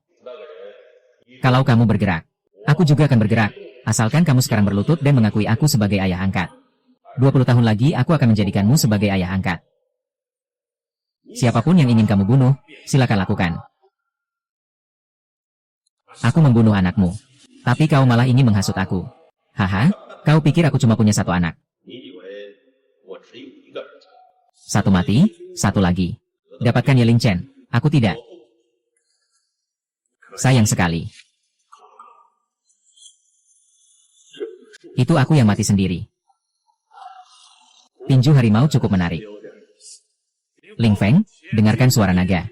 Kalau kamu bergerak, aku juga akan bergerak. Asalkan kamu sekarang berlutut dan mengakui aku sebagai ayah angkat. 20 tahun lagi aku akan menjadikanmu sebagai ayah angkat. Siapapun yang ingin kamu bunuh, silakan lakukan. Aku membunuh anakmu. Tapi kau malah ingin menghasut aku. Haha, kau pikir aku cuma punya satu anak? Satu mati, satu lagi. Dapatkan Yeling Chen. Aku tidak. Sayang sekali. Itu aku yang mati sendiri. Tinju harimau cukup menarik. Ling Feng, dengarkan suara naga.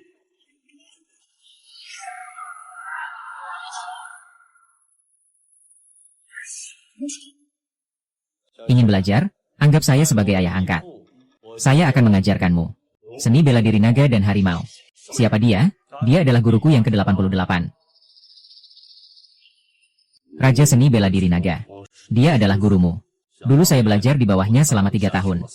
Ingin belajar? Anggap saya sebagai ayah angkat. Saya akan mengajarkanmu. Seni bela diri naga dan harimau. Siapa dia? Dia adalah guruku yang ke-88. Raja seni bela diri naga. Dia adalah gurumu. Dulu saya belajar di bawahnya selama 3 tahun.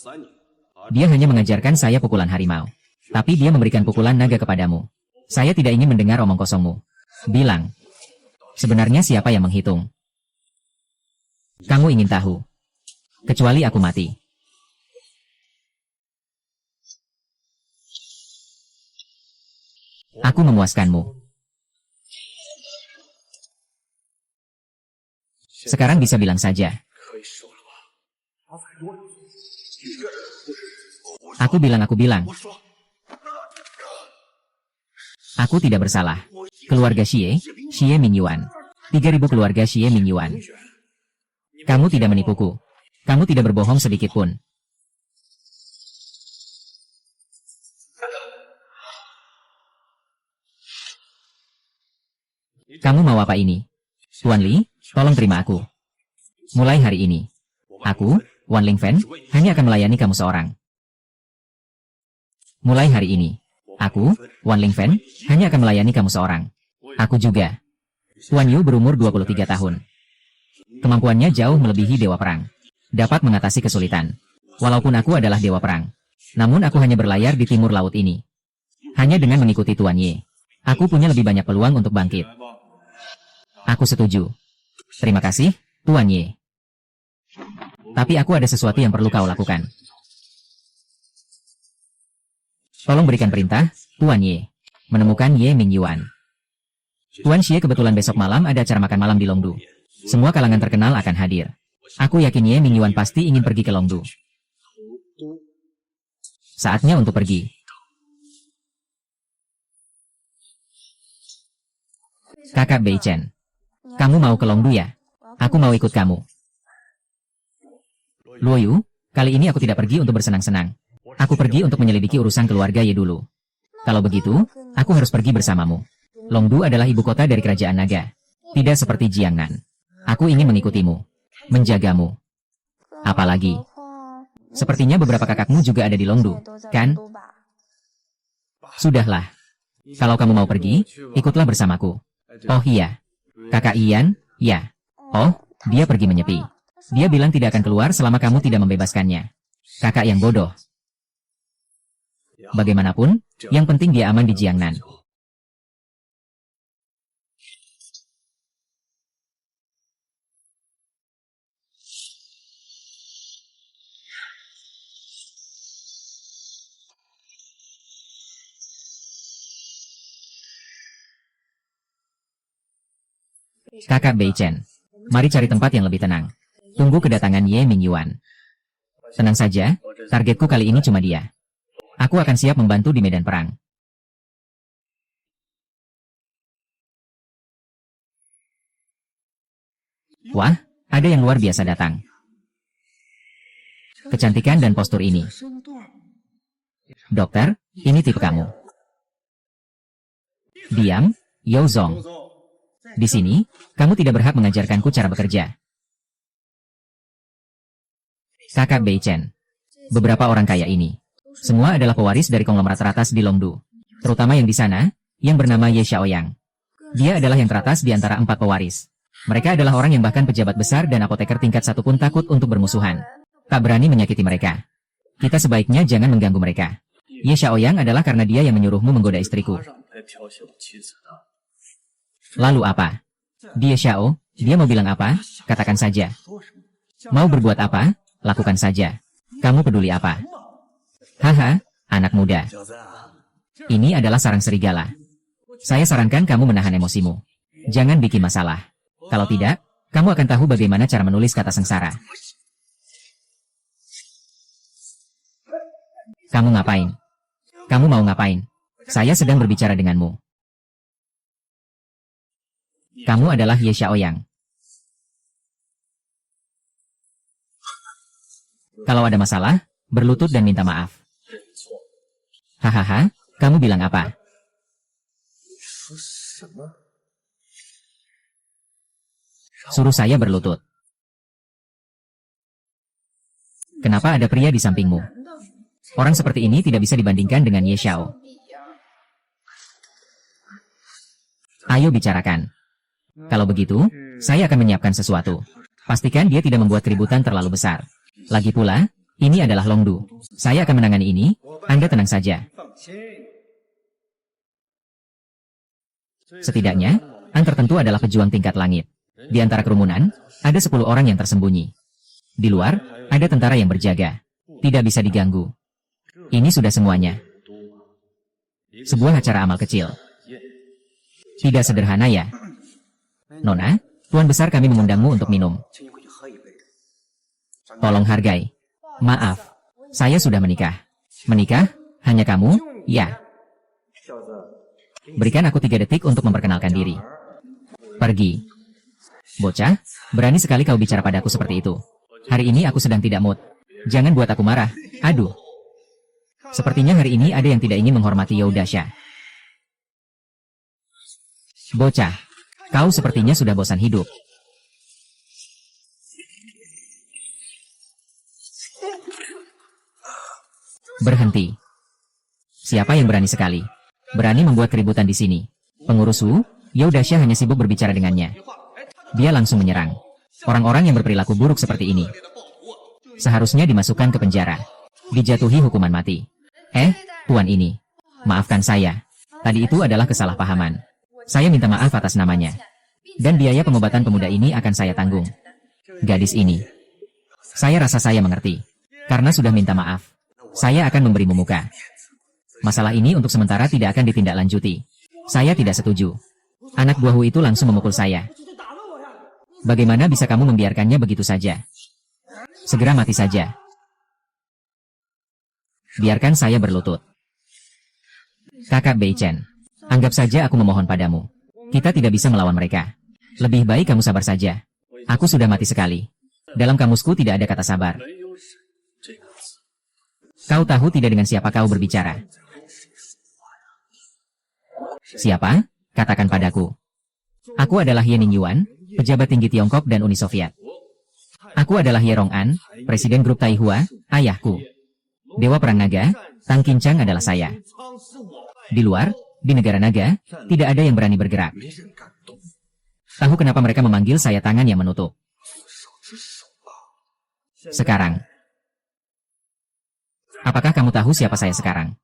Dia hanya mengajarkan saya pukulan harimau. Tapi dia memberikan pukulan naga kepadamu. Saya tidak ingin mendengar omong kosongmu. Bilang. Sebenarnya siapa yang menghitung? Kamu ingin tahu? Kecuali aku mati. Aku memuaskanmu. Sekarang bisa bilang saja. Aku bilang. Aku tidak bersalah. Keluarga Xie Mingyuan. 3000 keluarga Xie Mingyuan. Kamu tidak menipuku. Kamu tidak berbohong sedikit pun. Kamu mau apa ini? Tuan Li, tolong terima aku. Mulai hari ini, aku, Wan Lingfen, hanya akan melayani kamu seorang. Mulai hari ini, aku, Wan Lingfen, hanya akan melayani kamu seorang. Aku juga. Tuan Yu berumur 23 tahun. Kemampuannya jauh melebihi dewa perang. Dapat mengatasi kesulitan. Walaupun aku adalah dewa perang. Namun aku hanya berlayar di timur laut ini. Hanya dengan mengikuti Tuan Ye. Aku punya lebih banyak peluang untuk bangkit. Aku setuju. Terima kasih, Tuan Ye. Tapi aku ada sesuatu yang perlu kau lakukan. Tolong berikan perintah, Tuan Ye. Menemukan Ye Mingyuan. Tuan Xie kebetulan besok malam ada acara makan malam di Longdu. Semua kalangan terkenal akan hadir. Aku yakin Ye Mingyuan pasti ingin pergi ke Longdu. Saatnya untuk pergi. Kakak Bei Chen. Kamu mau ke Longdu ya? Aku mau ikut kamu. Luo Yu, kali ini aku tidak pergi untuk bersenang-senang. Aku pergi untuk menyelidiki urusan keluarga Ye dulu. Kalau begitu, aku harus pergi bersamamu. Longdu adalah ibu kota dari kerajaan naga. Tidak seperti Jiangnan. Aku ingin mengikutimu. Menjagamu. Apalagi. Sepertinya beberapa kakakmu juga ada di Longdu, kan? Sudahlah. Kalau kamu mau pergi, ikutlah bersamaku. Oh iya. Kakak Ian, ya. Oh, dia pergi menyepi. Dia bilang tidak akan keluar selama kamu tidak membebaskannya. Kakak yang bodoh. Bagaimanapun, yang penting dia aman di Jiangnan. Kakak Bei Chen, mari cari tempat yang lebih tenang. Tunggu kedatangan Ye Mingyuan. Tenang saja, targetku kali ini cuma dia. Aku akan siap membantu di medan perang. Wah, ada yang luar biasa datang. Kecantikan dan postur ini. Dokter, ini tipe kamu. Diam, Yao Zong. Di sini, kamu tidak berhak mengajarkanku cara bekerja. Kakak Bei Chen. Beberapa orang kaya ini. Semua adalah pewaris dari konglomerat teratas di Longdu. Terutama yang di sana, yang bernama Ye Xiaoyang. Dia adalah yang teratas di antara 4 pewaris. Mereka adalah orang yang bahkan pejabat besar dan apoteker tingkat 1 pun takut untuk bermusuhan. Tak berani menyakiti mereka. Kita sebaiknya jangan mengganggu mereka. Ye Xiaoyang adalah karena dia yang menyuruhmu menggoda istriku. Lalu apa? Dia Xiao, dia mau bilang apa? Katakan saja. Mau berbuat apa? Lakukan saja. Kamu peduli apa? Haha, anak muda. Ini adalah sarang serigala. Saya sarankan kamu menahan emosimu. Jangan bikin masalah. Kalau tidak, kamu akan tahu bagaimana cara menulis kata sengsara. Kamu ngapain? Kamu mau ngapain? Saya sedang berbicara denganmu. Kamu adalah Ye Xiaoyang. Kalau ada masalah, berlutut dan minta maaf. Hahaha, kamu bilang apa? Suruh saya berlutut. Kenapa ada pria di sampingmu? Orang seperti ini tidak bisa dibandingkan dengan Ye Xiao. Ayo bicarakan. Kalau begitu, saya akan menyiapkan sesuatu. Pastikan dia tidak membuat keributan terlalu besar. Lagi pula, ini adalah Longdu. Saya akan menangani ini, Anda tenang saja. Setidaknya, An tertentu adalah pejuang tingkat langit. Di antara kerumunan, ada 10 orang yang tersembunyi. Di luar, ada tentara yang berjaga. Tidak bisa diganggu. Ini sudah semuanya. Sebuah acara amal kecil. Tidak sederhana ya? Nona, Tuan Besar kami mengundangmu untuk minum. Tolong hargai. Maaf, saya sudah menikah. Menikah? Hanya kamu? Ya. Berikan aku 3 detik untuk memperkenalkan diri. Pergi. Bocah, berani sekali kau bicara padaku seperti itu. Hari ini aku sedang tidak mood. Jangan buat aku marah. Aduh. Sepertinya hari ini ada yang tidak ingin menghormati Youdasha. Bocah, kau sepertinya sudah bosan hidup. Berhenti. Siapa yang berani sekali? Berani membuat keributan di sini. Pengurus Wu, Youdasha hanya sibuk berbicara dengannya. Dia langsung menyerang. Orang-orang yang berperilaku buruk seperti ini seharusnya dimasukkan ke penjara. Dijatuhi hukuman mati. Tuan ini. Maafkan saya. Tadi itu adalah kesalahpahaman. Saya minta maaf atas namanya. Dan biaya pengobatan pemuda ini akan saya tanggung. Gadis ini. Saya rasa saya mengerti. Karena sudah minta maaf. Saya akan memberimu muka. Masalah ini untuk sementara tidak akan ditindaklanjuti. Saya tidak setuju. Anak buahku itu langsung memukul saya. Bagaimana bisa kamu membiarkannya begitu saja? Segera mati saja. Biarkan saya berlutut. Kakak Bei Chen, anggap saja aku memohon padamu. Kita tidak bisa melawan mereka. Lebih baik kamu sabar saja. Aku sudah mati sekali. Dalam kamusku tidak ada kata sabar. Kau tahu tidak dengan siapa kau berbicara? Siapa? Katakan padaku. Aku adalah Ye Ningyuan, pejabat tinggi Tiongkok dan Uni Soviet. Aku adalah Ye Rong'an, presiden grup Taihua, ayahku. Dewa Perang Naga, Tang Qincang adalah saya. Di luar, di negara naga, tidak ada yang berani bergerak. Tahu kenapa mereka memanggil saya tangan yang menutup? Sekarang. Apakah kamu tahu siapa saya sekarang?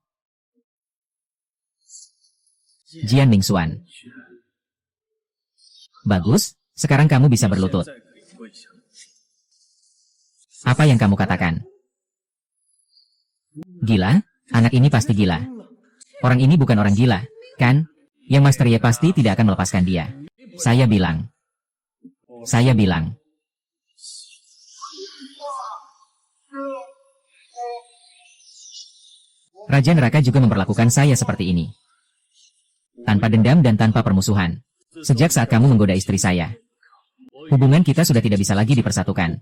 Jian Mingxuan. Bagus, sekarang kamu bisa berlutut. Apa yang kamu katakan? Gila? Anak ini pasti gila. Orang ini bukan orang gila, kan? Yang Master Ye pasti tidak akan melepaskan dia. Saya bilang. Saya bilang. Raja Neraka juga memperlakukan saya seperti ini. Tanpa dendam dan tanpa permusuhan. Sejak saat kamu menggoda istri saya. Hubungan kita sudah tidak bisa lagi dipersatukan.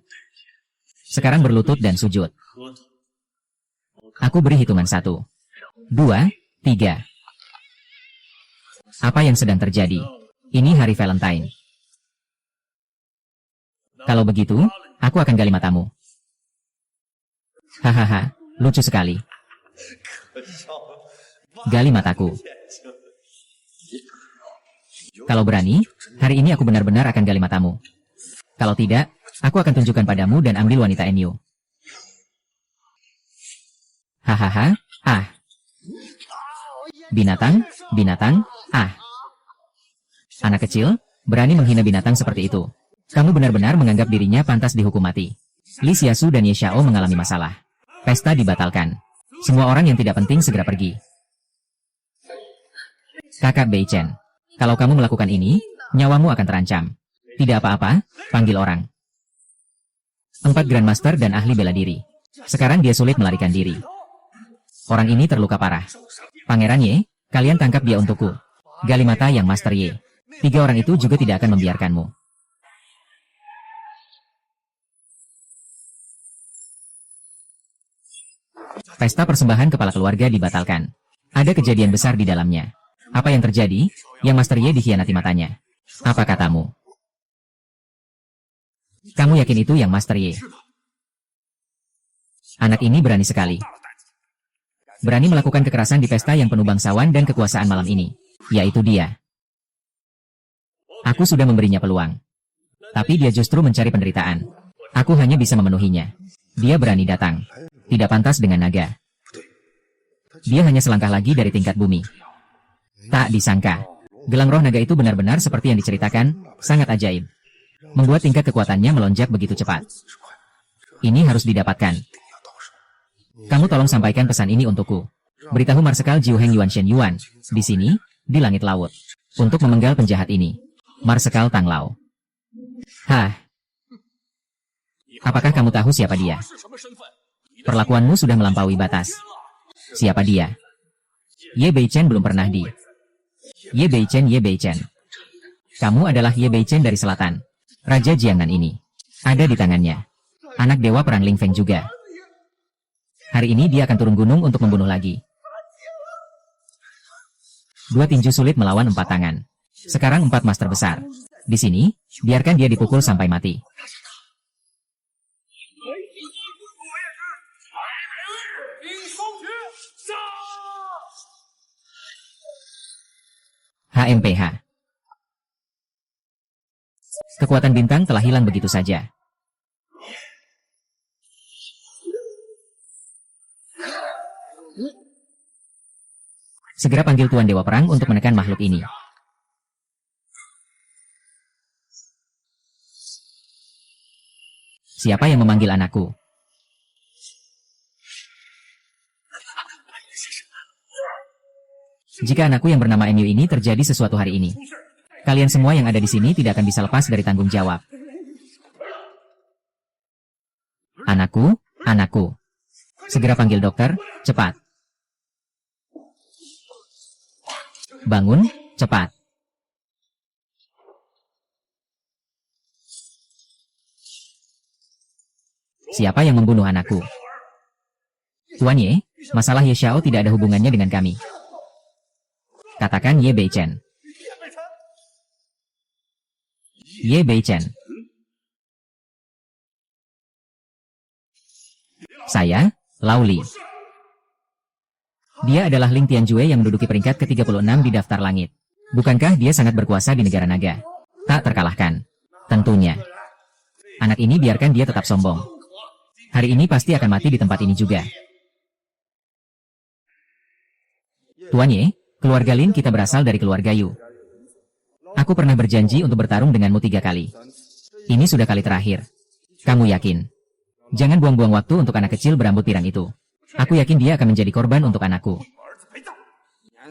Sekarang berlutut dan sujud. Aku beri hitungan 1, 2, 3. Apa yang sedang terjadi? Ini hari Valentine. Kalau begitu, aku akan gali matamu. Hahaha, lucu sekali. Gali mataku. Kalau berani, hari ini aku benar-benar akan gali matamu. Kalau tidak, aku akan tunjukkan padamu dan ambil wanita Enyu. Hahaha, Binatang, binatang, ah. Anak kecil, berani menghina binatang seperti itu. Kamu benar-benar menganggap dirinya pantas dihukum mati. Li Xiaosu dan Ye Xiao mengalami masalah. Pesta dibatalkan. Semua orang yang tidak penting segera pergi. Kakak Bei Chen, kalau kamu melakukan ini, nyawamu akan terancam. Tidak apa-apa, panggil orang. 4 Grandmaster dan ahli bela diri. Sekarang dia sulit melarikan diri. Orang ini terluka parah. Pangeran Ye, kalian tangkap dia untukku. Gali mata yang Master Ye. 3 orang itu juga tidak akan membiarkanmu. Pesta persembahan kepala keluarga dibatalkan. Ada kejadian besar di dalamnya. Apa yang terjadi? Yang Master Ye dikhianati matanya. Apa katamu? Kamu yakin itu yang Master Ye? Anak ini berani sekali. Berani melakukan kekerasan di pesta yang penuh bangsawan dan kekuasaan malam ini. Yaitu dia. Aku sudah memberinya peluang. Tapi dia justru mencari penderitaan. Aku hanya bisa memenuhinya. Dia berani datang. Tidak pantas dengan naga. Dia hanya selangkah lagi dari tingkat bumi. Tak disangka. Gelang roh naga itu benar-benar seperti yang diceritakan, sangat ajaib. Membuat tingkat kekuatannya melonjak begitu cepat. Ini harus didapatkan. Kamu tolong sampaikan pesan ini untukku. Beritahu Marsekal Jiu Heng Yuan Shen Yuan, di sini, di langit laut. Untuk memenggal penjahat ini. Marsekal Tang Lao. Hah? Apakah kamu tahu siapa dia? Perlakuanmu sudah melampaui batas. Siapa dia? Ye Bei Chen belum pernah di... Ye Bei Chen, Ye Bei Chen. Kamu adalah Ye Bei Chen dari selatan. Raja Jiangnan ini. Ada di tangannya. Anak dewa perang Ling Feng juga. Hari ini dia akan turun gunung untuk membunuh lagi. 2 tinju sulit melawan 4 tangan. Sekarang 4 master besar. Di sini, biarkan dia dipukul sampai mati. HMPH. Kekuatan bintang telah hilang begitu saja. Segera panggil Tuan Dewa Perang untuk menekan makhluk ini. Siapa yang memanggil anakku? Jika anakku yang bernama Emil ini terjadi sesuatu hari ini, kalian semua yang ada di sini tidak akan bisa lepas dari tanggung jawab. Anakku, anakku. Segera panggil dokter, cepat. Bangun, cepat. Siapa yang membunuh anakku? Tuan Ye, masalah Ye Xiao tidak ada hubungannya dengan kami. Katakan Ye Bei Chen. Ye Bei Chen. Saya, Lao Li. Dia adalah Ling Tianjue yang menduduki peringkat ke-36 di daftar langit. Bukankah dia sangat berkuasa di negara naga? Tak terkalahkan. Tentunya. Anak ini biarkan dia tetap sombong. Hari ini pasti akan mati di tempat ini juga. Tuan Ye, keluarga Lin kita berasal dari keluarga Yu. Aku pernah berjanji untuk bertarung denganmu 3 kali. Ini sudah kali terakhir. Kamu yakin? Jangan buang-buang waktu untuk anak kecil berambut pirang itu. Aku yakin dia akan menjadi korban untuk anakku.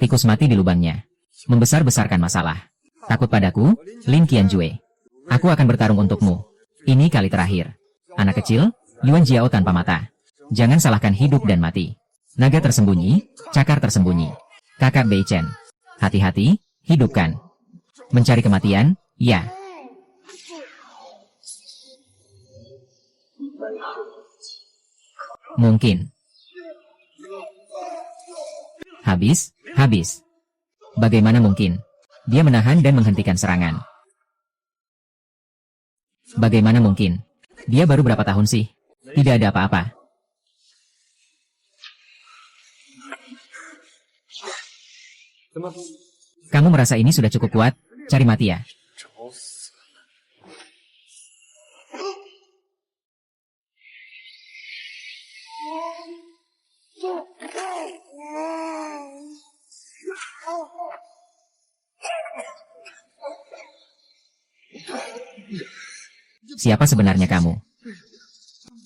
Tikus mati di lubangnya. Membesar-besarkan masalah. Takut padaku, Lin Qianjue. Aku akan bertarung untukmu. Ini kali terakhir. Anak kecil, Yuan Jiao tanpa mata. Jangan salahkan hidup dan mati. Naga tersembunyi, cakar tersembunyi. Kakak Bei Chen. Hati-hati, hidupkan. Mencari kematian, ya. Mungkin. Habis, habis. Bagaimana mungkin? Dia menahan dan menghentikan serangan. Bagaimana mungkin? Dia baru berapa tahun sih? Tidak ada apa-apa. Kamu merasa ini sudah cukup kuat? Cari mati ya. Siapa sebenarnya kamu?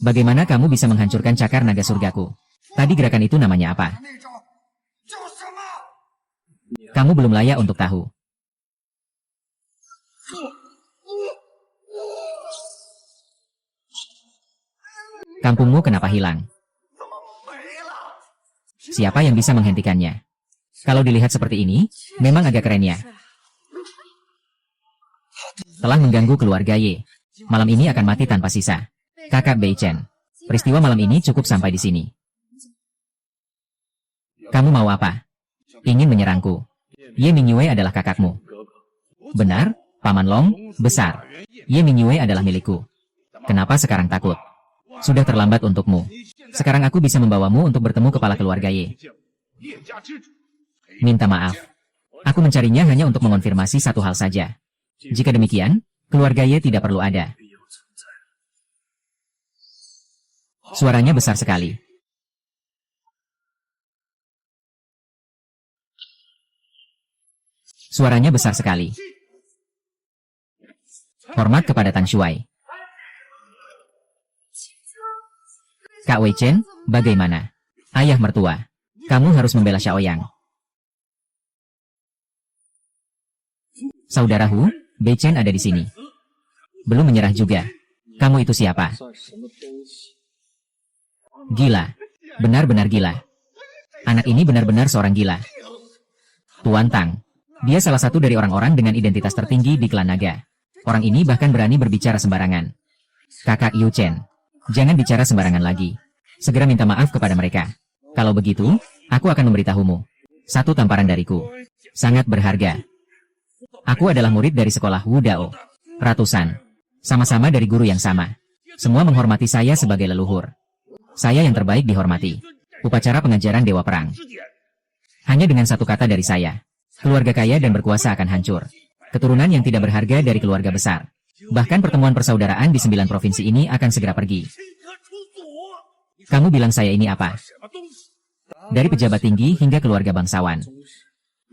Bagaimana kamu bisa menghancurkan cakar naga surgaku? Tadi gerakan itu namanya apa? Kamu belum layak untuk tahu. Kampungmu kenapa hilang? Siapa yang bisa menghentikannya? Kalau dilihat seperti ini, memang agak keren ya. Telah mengganggu keluarga Ye. Malam ini akan mati tanpa sisa. Kakak Bei Chen. Peristiwa malam ini cukup sampai di sini. Kamu mau apa? Ingin menyerangku? Ye Mingyue adalah kakakmu. Benar, Paman Long, besar. Ye Mingyue adalah milikku. Kenapa sekarang takut? Sudah terlambat untukmu. Sekarang aku bisa membawamu untuk bertemu kepala keluarga Ye. Minta maaf. Aku mencarinya hanya untuk mengonfirmasi satu hal saja. Jika demikian, keluarga Ye tidak perlu ada. Suaranya besar sekali. Suaranya besar sekali. Hormat kepada Tan Shuai. Kak Wei Chen, bagaimana? Ayah mertua, kamu harus membela Xiaoyang. Saudaraku, Bei Chen ada di sini. Belum menyerah juga. Kamu itu siapa? Gila. Benar-benar gila. Anak ini benar-benar seorang gila. Tuan Tang. Dia salah satu dari orang-orang dengan identitas tertinggi di klan naga. Orang ini bahkan berani berbicara sembarangan. Kakak Yu Chen. Jangan bicara sembarangan lagi. Segera minta maaf kepada mereka. Kalau begitu, aku akan memberitahumu. Satu tamparan dariku. Sangat berharga. Aku adalah murid dari sekolah Wu Dao. Ratusan. Sama-sama dari guru yang sama. Semua menghormati saya sebagai leluhur. Saya yang terbaik dihormati. Upacara pengajaran Dewa Perang. Hanya dengan satu kata dari saya. Keluarga kaya dan berkuasa akan hancur. Keturunan yang tidak berharga dari keluarga besar. Bahkan pertemuan persaudaraan di 9 provinsi ini akan segera pergi. Kamu bilang saya ini apa? Dari pejabat tinggi hingga keluarga bangsawan.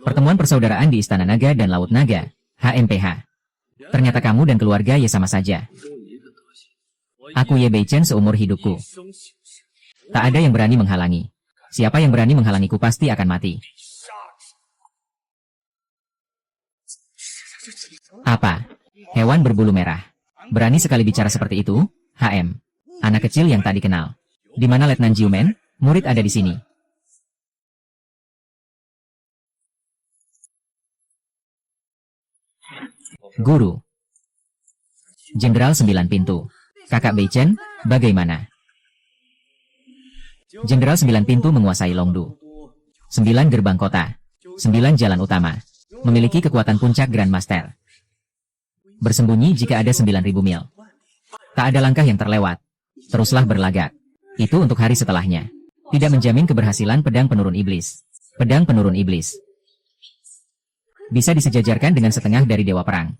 Pertemuan persaudaraan di Istana Naga dan Laut Naga, HMPH. Ternyata kamu dan keluarga Ye sama saja. Aku Ye Bei Chen seumur hidupku. Tak ada yang berani menghalangi. Siapa yang berani menghalangiku pasti akan mati. Apa? Hewan berbulu merah. Berani sekali bicara seperti itu? HM. Anak kecil yang tak dikenal. Di mana Letnan Jiumen? Murid ada di sini. Guru. Jenderal 9 Pintu. Kakak Bei Chen, bagaimana? Jenderal 9 Pintu menguasai Longdu. 9 gerbang kota. 9 jalan utama. Memiliki kekuatan puncak Grandmaster. Bersembunyi jika ada 9.000 mil. Tak ada langkah yang terlewat. Teruslah berlagak. Itu untuk hari setelahnya. Tidak menjamin keberhasilan pedang penurun iblis. Pedang penurun iblis. Bisa disejajarkan dengan setengah dari Dewa Perang.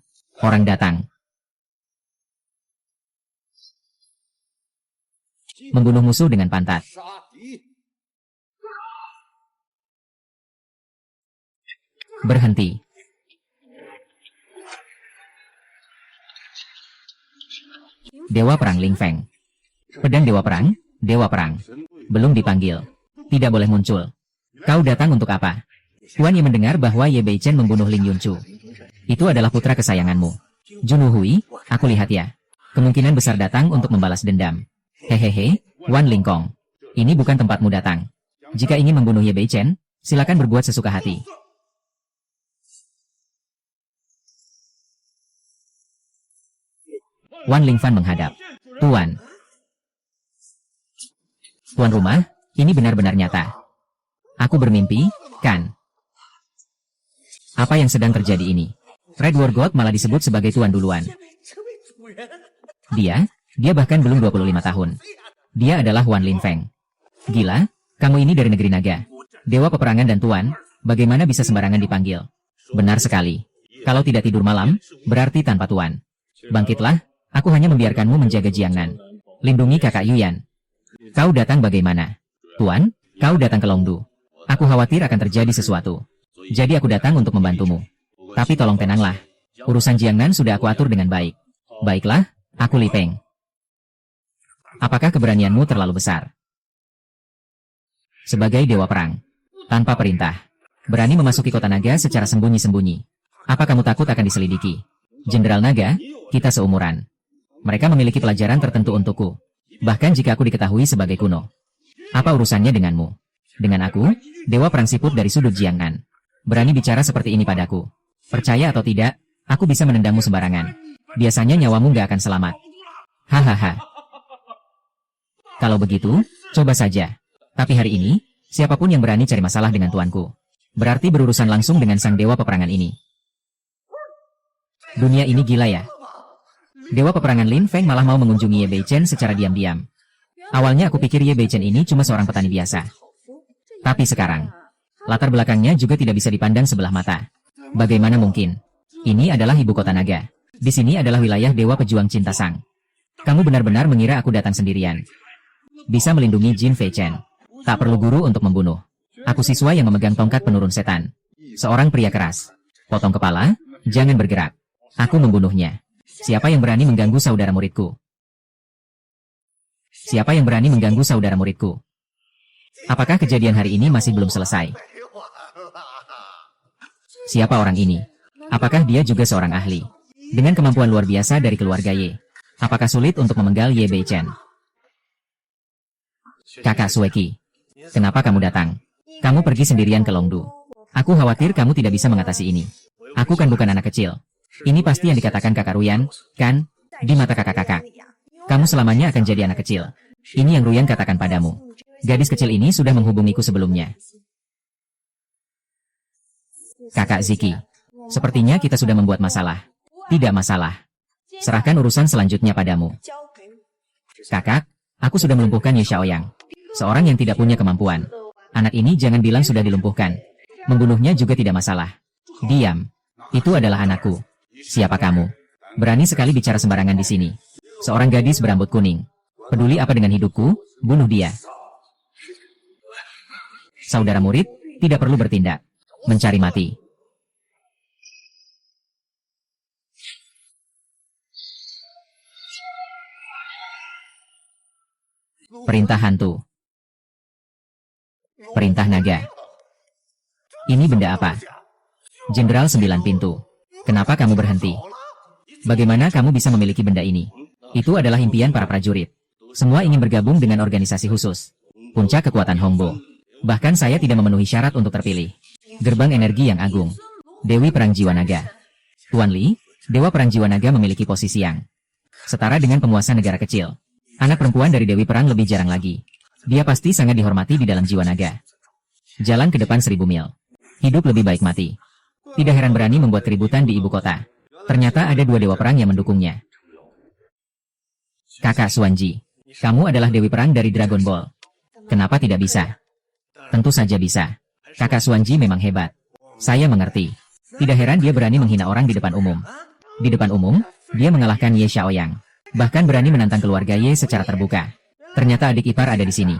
Orang datang. Membunuh musuh dengan pantat. Berhenti. Dewa Perang Ling Feng. Pedang Dewa Perang, Dewa Perang. Belum dipanggil. Tidak boleh muncul. Kau datang untuk apa? Tuan Ye mendengar bahwa Ye Bei Chen membunuh Ling Yunchu. Itu adalah putra kesayanganmu. Junu Hui, aku lihat ya. Kemungkinan besar datang untuk membalas dendam. Hehehe, Wan Lingkong. Ini bukan tempatmu datang. Jika ingin membunuh Ye Bei Chen, silakan berbuat sesuka hati. Wan Lingfan menghadap. Tuan. Tuan rumah, ini benar-benar nyata. Aku bermimpi, kan? Apa yang sedang terjadi ini? Red War God malah disebut sebagai tuan duluan. Dia bahkan belum 25 tahun. Dia adalah Wan Linfeng. Gila, kamu ini dari negeri naga. Dewa peperangan dan tuan, bagaimana bisa sembarangan dipanggil? Benar sekali. Kalau tidak tidur malam, berarti tanpa tuan. Bangkitlah, aku hanya membiarkanmu menjaga Jiangnan. Lindungi kakak Yuyan. Kau datang bagaimana? Tuan, kau datang ke Longdu. Aku khawatir akan terjadi sesuatu. Jadi aku datang untuk membantumu. Tapi tolong tenanglah. Urusan Jiangnan sudah aku atur dengan baik. Baiklah, Aku Li Peng. Apakah keberanianmu terlalu besar? Sebagai dewa perang, tanpa perintah, berani memasuki kota naga secara sembunyi-sembunyi. Apa kamu takut akan diselidiki? Jenderal Naga, kita seumuran. Mereka memiliki pelajaran tertentu untukku. Bahkan jika aku diketahui sebagai kuno. Apa urusannya denganmu? Dengan aku, dewa perang siput dari sudut Jiangnan. Berani bicara seperti ini padaku. Percaya atau tidak, aku bisa menendangmu sembarangan. Biasanya nyawamu nggak akan selamat. Hahaha. Kalau begitu, coba saja. Tapi hari ini, siapapun yang berani cari masalah dengan tuanku, berarti berurusan langsung dengan sang dewa peperangan ini. Dunia ini gila ya. Dewa peperangan Lin Feng malah mau mengunjungi Ye Beichen secara diam-diam. Awalnya aku pikir Ye Beichen ini cuma seorang petani biasa. Tapi sekarang, latar belakangnya juga tidak bisa dipandang sebelah mata. Bagaimana mungkin? Ini adalah ibu kota naga. Di sini adalah wilayah dewa pejuang cinta sang. Kamu benar-benar mengira aku datang sendirian. Bisa melindungi Jin Fei Chen. Tak perlu guru untuk membunuh. Aku siswa yang memegang tongkat penurun setan. Seorang pria keras. Potong kepala, jangan bergerak. Aku membunuhnya. Siapa yang berani mengganggu saudara muridku? Siapa yang berani mengganggu saudara muridku? Apakah kejadian hari ini masih belum selesai? Siapa orang ini? Apakah dia juga seorang ahli? Dengan kemampuan luar biasa dari keluarga Ye. Apakah sulit untuk memenggal Ye Beichen? Kakak Sueki. Kenapa kamu datang? Kamu pergi sendirian ke Longdu. Aku khawatir kamu tidak bisa mengatasi ini. Aku kan bukan anak kecil. Ini pasti yang dikatakan kakak Ruyan, kan? Di mata kakak-kakak. Kamu selamanya akan jadi anak kecil. Ini yang Ruyan katakan padamu. Gadis kecil ini sudah menghubungiku sebelumnya. Kakak Ziki. Sepertinya kita sudah membuat masalah. Tidak masalah. Serahkan urusan selanjutnya padamu. Kakak, aku sudah melumpuhkan Ye Xiaoyang. Seorang yang tidak punya kemampuan. Anak ini jangan bilang sudah dilumpuhkan. Membunuhnya juga tidak masalah. Diam. Itu adalah anakku. Siapa kamu? Berani sekali bicara sembarangan di sini. Seorang gadis berambut kuning. Peduli apa dengan hidupku? Bunuh dia. Saudara murid, tidak perlu bertindak. Mencari mati. Perintah hantu. Perintah naga. Ini benda apa? Jenderal 9 pintu. Kenapa kamu berhenti? Bagaimana kamu bisa memiliki benda ini? Itu adalah impian para prajurit. Semua ingin bergabung dengan organisasi khusus. Puncak kekuatan Hongbo. Bahkan saya tidak memenuhi syarat untuk terpilih. Gerbang energi yang agung. Dewi Perang Jiwa Naga. Tuan Li, Dewa Perang Jiwa Naga memiliki posisi yang setara dengan penguasa negara kecil. Anak perempuan dari Dewi Perang lebih jarang lagi. Dia pasti sangat dihormati di dalam jiwa naga. Jalan ke depan 1000 mil. Hidup lebih baik mati. Tidak heran berani membuat keributan di ibu kota. Ternyata ada 2 dewa perang yang mendukungnya. Kakak Suanji, kamu adalah Dewi Perang dari Dragon Ball. Kenapa tidak bisa? Tentu saja bisa. Kakak Suanji memang hebat. Saya mengerti. Tidak heran dia berani menghina orang di depan umum. Di depan umum, dia mengalahkan Ye Xiaoyang. Bahkan berani menantang keluarga Ye secara terbuka. Ternyata adik ipar ada di sini.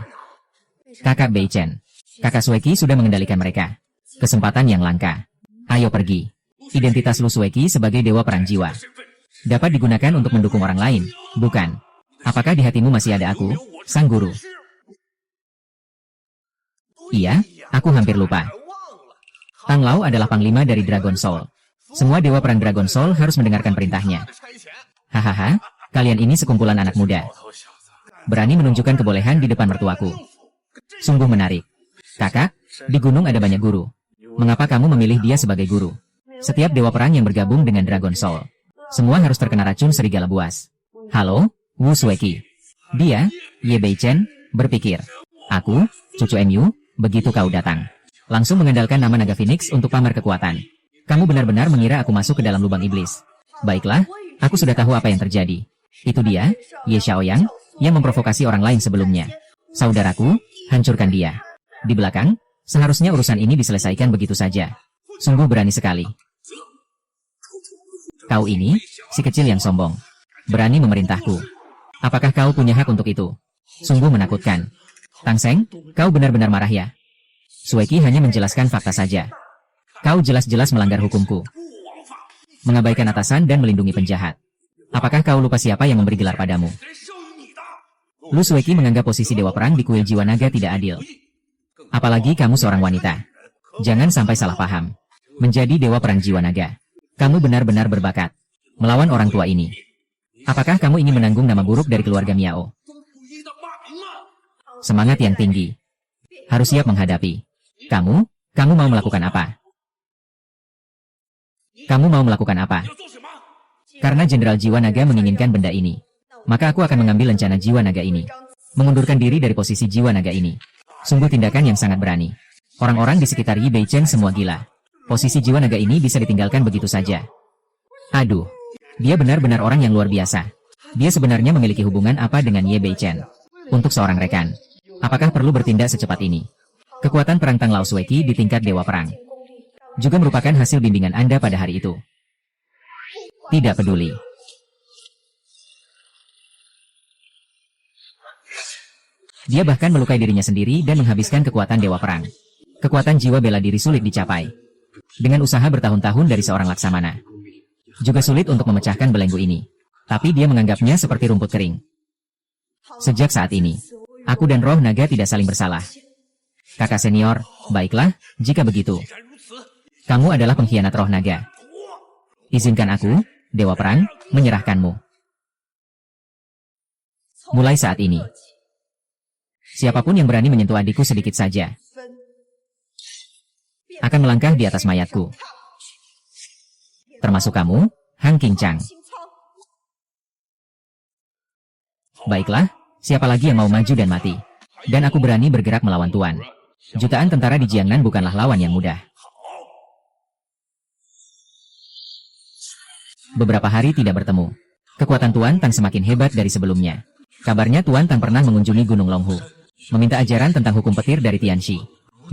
Kakak Beichen. Kakak Sueki sudah mengendalikan mereka. Kesempatan yang langka. Ayo pergi. Identitas Lu Sueki sebagai dewa perang jiwa dapat digunakan untuk mendukung orang lain, bukan? Apakah di hatimu masih ada aku, sang guru? Iya, aku hampir lupa. Tang Lao adalah panglima dari Dragon Soul. Semua dewa perang Dragon Soul harus mendengarkan perintahnya. Hahaha, kalian ini sekumpulan anak muda. Berani menunjukkan kebolehan di depan mertuaku. Sungguh menarik. Kakak, di gunung ada banyak guru. Mengapa kamu memilih dia sebagai guru? Setiap dewa perang yang bergabung dengan Dragon Soul, semua harus terkena racun serigala buas. Halo, Wu Sueki. Dia, Ye Beichen, berpikir. Aku, cucu Mu, begitu kau datang. Langsung mengandalkan nama naga Phoenix untuk pamer kekuatan. Kamu benar-benar mengira aku masuk ke dalam lubang iblis. Baiklah, aku sudah tahu apa yang terjadi. Itu dia, Ye Xiaoyang, yang memprovokasi orang lain sebelumnya. Saudaraku, hancurkan dia. Di belakang, seharusnya urusan ini diselesaikan begitu saja. Sungguh berani sekali. Kau ini, si kecil yang sombong. Berani memerintahku. Apakah kau punya hak untuk itu? Sungguh menakutkan. Tang Seng, kau benar-benar marah ya? Sueki hanya menjelaskan fakta saja. Kau jelas-jelas melanggar hukumku. Mengabaikan atasan dan melindungi penjahat. Apakah kau lupa siapa yang memberi gelar padamu? Lu Sueki menganggap posisi Dewa Perang di kuil jiwa naga tidak adil. Apalagi kamu seorang wanita. Jangan sampai salah paham. Menjadi Dewa Perang Jiwa Naga, kamu benar-benar berbakat melawan orang tua ini. Apakah kamu ingin menanggung nama buruk dari keluarga Miao? Semangat yang tinggi. Harus siap menghadapi. Kamu mau melakukan apa? Kamu mau melakukan apa? Karena Jenderal Jiwa Naga menginginkan benda ini, maka aku akan mengambil lencana Jiwa Naga ini. Mengundurkan diri dari posisi Jiwa Naga ini. Sungguh tindakan yang sangat berani. Orang-orang di sekitar Yi Beichen semua gila. Posisi Jiwa Naga ini bisa ditinggalkan begitu saja. Aduh, dia benar-benar orang yang luar biasa. Dia sebenarnya memiliki hubungan apa dengan Yi Beichen? Untuk seorang rekan, apakah perlu bertindak secepat ini? Kekuatan perang Tang Lao Sueki di tingkat Dewa Perang juga merupakan hasil bimbingan Anda pada hari itu. Tidak peduli. Dia bahkan melukai dirinya sendiri dan menghabiskan kekuatan Dewa Perang. Kekuatan jiwa bela diri sulit dicapai. Dengan usaha bertahun-tahun dari seorang laksamana. Juga sulit untuk memecahkan belenggu ini. Tapi dia menganggapnya seperti rumput kering. Sejak saat ini, aku dan roh naga tidak saling bersalah. Kakak senior, baiklah, jika begitu. Kamu adalah pengkhianat roh naga. Izinkan aku, Dewa Perang, menyerahkanmu. Mulai saat ini, siapapun yang berani menyentuh adikku sedikit saja, akan melangkah di atas mayatku. Termasuk kamu, Han Qingchang. Baiklah, siapa lagi yang mau maju dan mati? Dan aku berani bergerak melawan Tuan. Jutaan tentara di Jiangnan bukanlah lawan yang mudah. Beberapa hari tidak bertemu. Kekuatan Tuan Tang semakin hebat dari sebelumnya. Kabarnya Tuan Tang pernah mengunjungi Gunung Longhu, meminta ajaran tentang hukum petir dari Tianxi,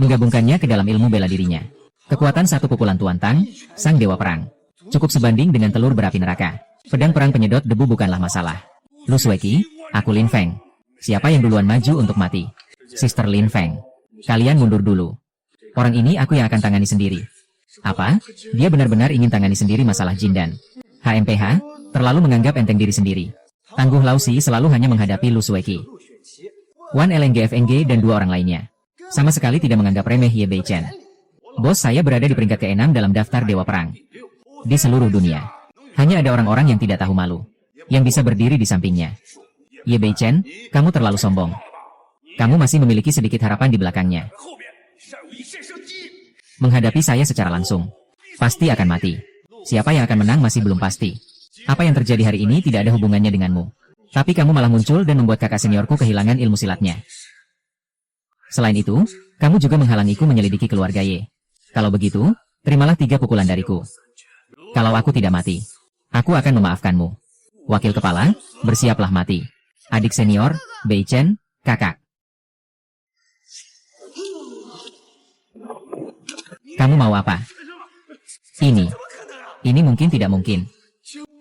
menggabungkannya ke dalam ilmu bela dirinya. Kekuatan satu pukulan Tuan Tang, sang Dewa Perang, cukup sebanding dengan telur berapi neraka. Pedang perang penyedot debu bukanlah masalah. Lu Sueki, aku Lin Feng. Siapa yang duluan maju untuk mati? Sister Lin Feng. Kalian mundur dulu. Orang ini aku yang akan tangani sendiri. Apa? Dia benar-benar ingin tangani sendiri masalah Jindan. HMPH, terlalu menganggap enteng diri sendiri. Tangguh Lausi selalu hanya menghadapi Lu Sueki, Wan LNGFNG dan dua orang lainnya. Sama sekali tidak menganggap remeh Ye Beichen. Bos saya berada di peringkat ke-6 dalam daftar Dewa Perang. Di seluruh dunia, hanya ada orang-orang yang tidak tahu malu, yang bisa berdiri di sampingnya. Ye Beichen, kamu terlalu sombong. Kamu masih memiliki sedikit harapan di belakangnya. Menghadapi saya secara langsung, pasti akan mati. Siapa yang akan menang masih belum pasti. Apa yang terjadi hari ini tidak ada hubungannya denganmu. Tapi kamu malah muncul dan membuat kakak seniorku kehilangan ilmu silatnya. Selain itu, kamu juga menghalangiku menyelidiki keluarga Ye. Kalau begitu, terimalah 3 pukulan dariku. Kalau aku tidak mati, aku akan memaafkanmu. Wakil kepala, bersiaplah mati. Adik senior, Beichen, kakak. Kamu mau apa? Ini mungkin tidak mungkin.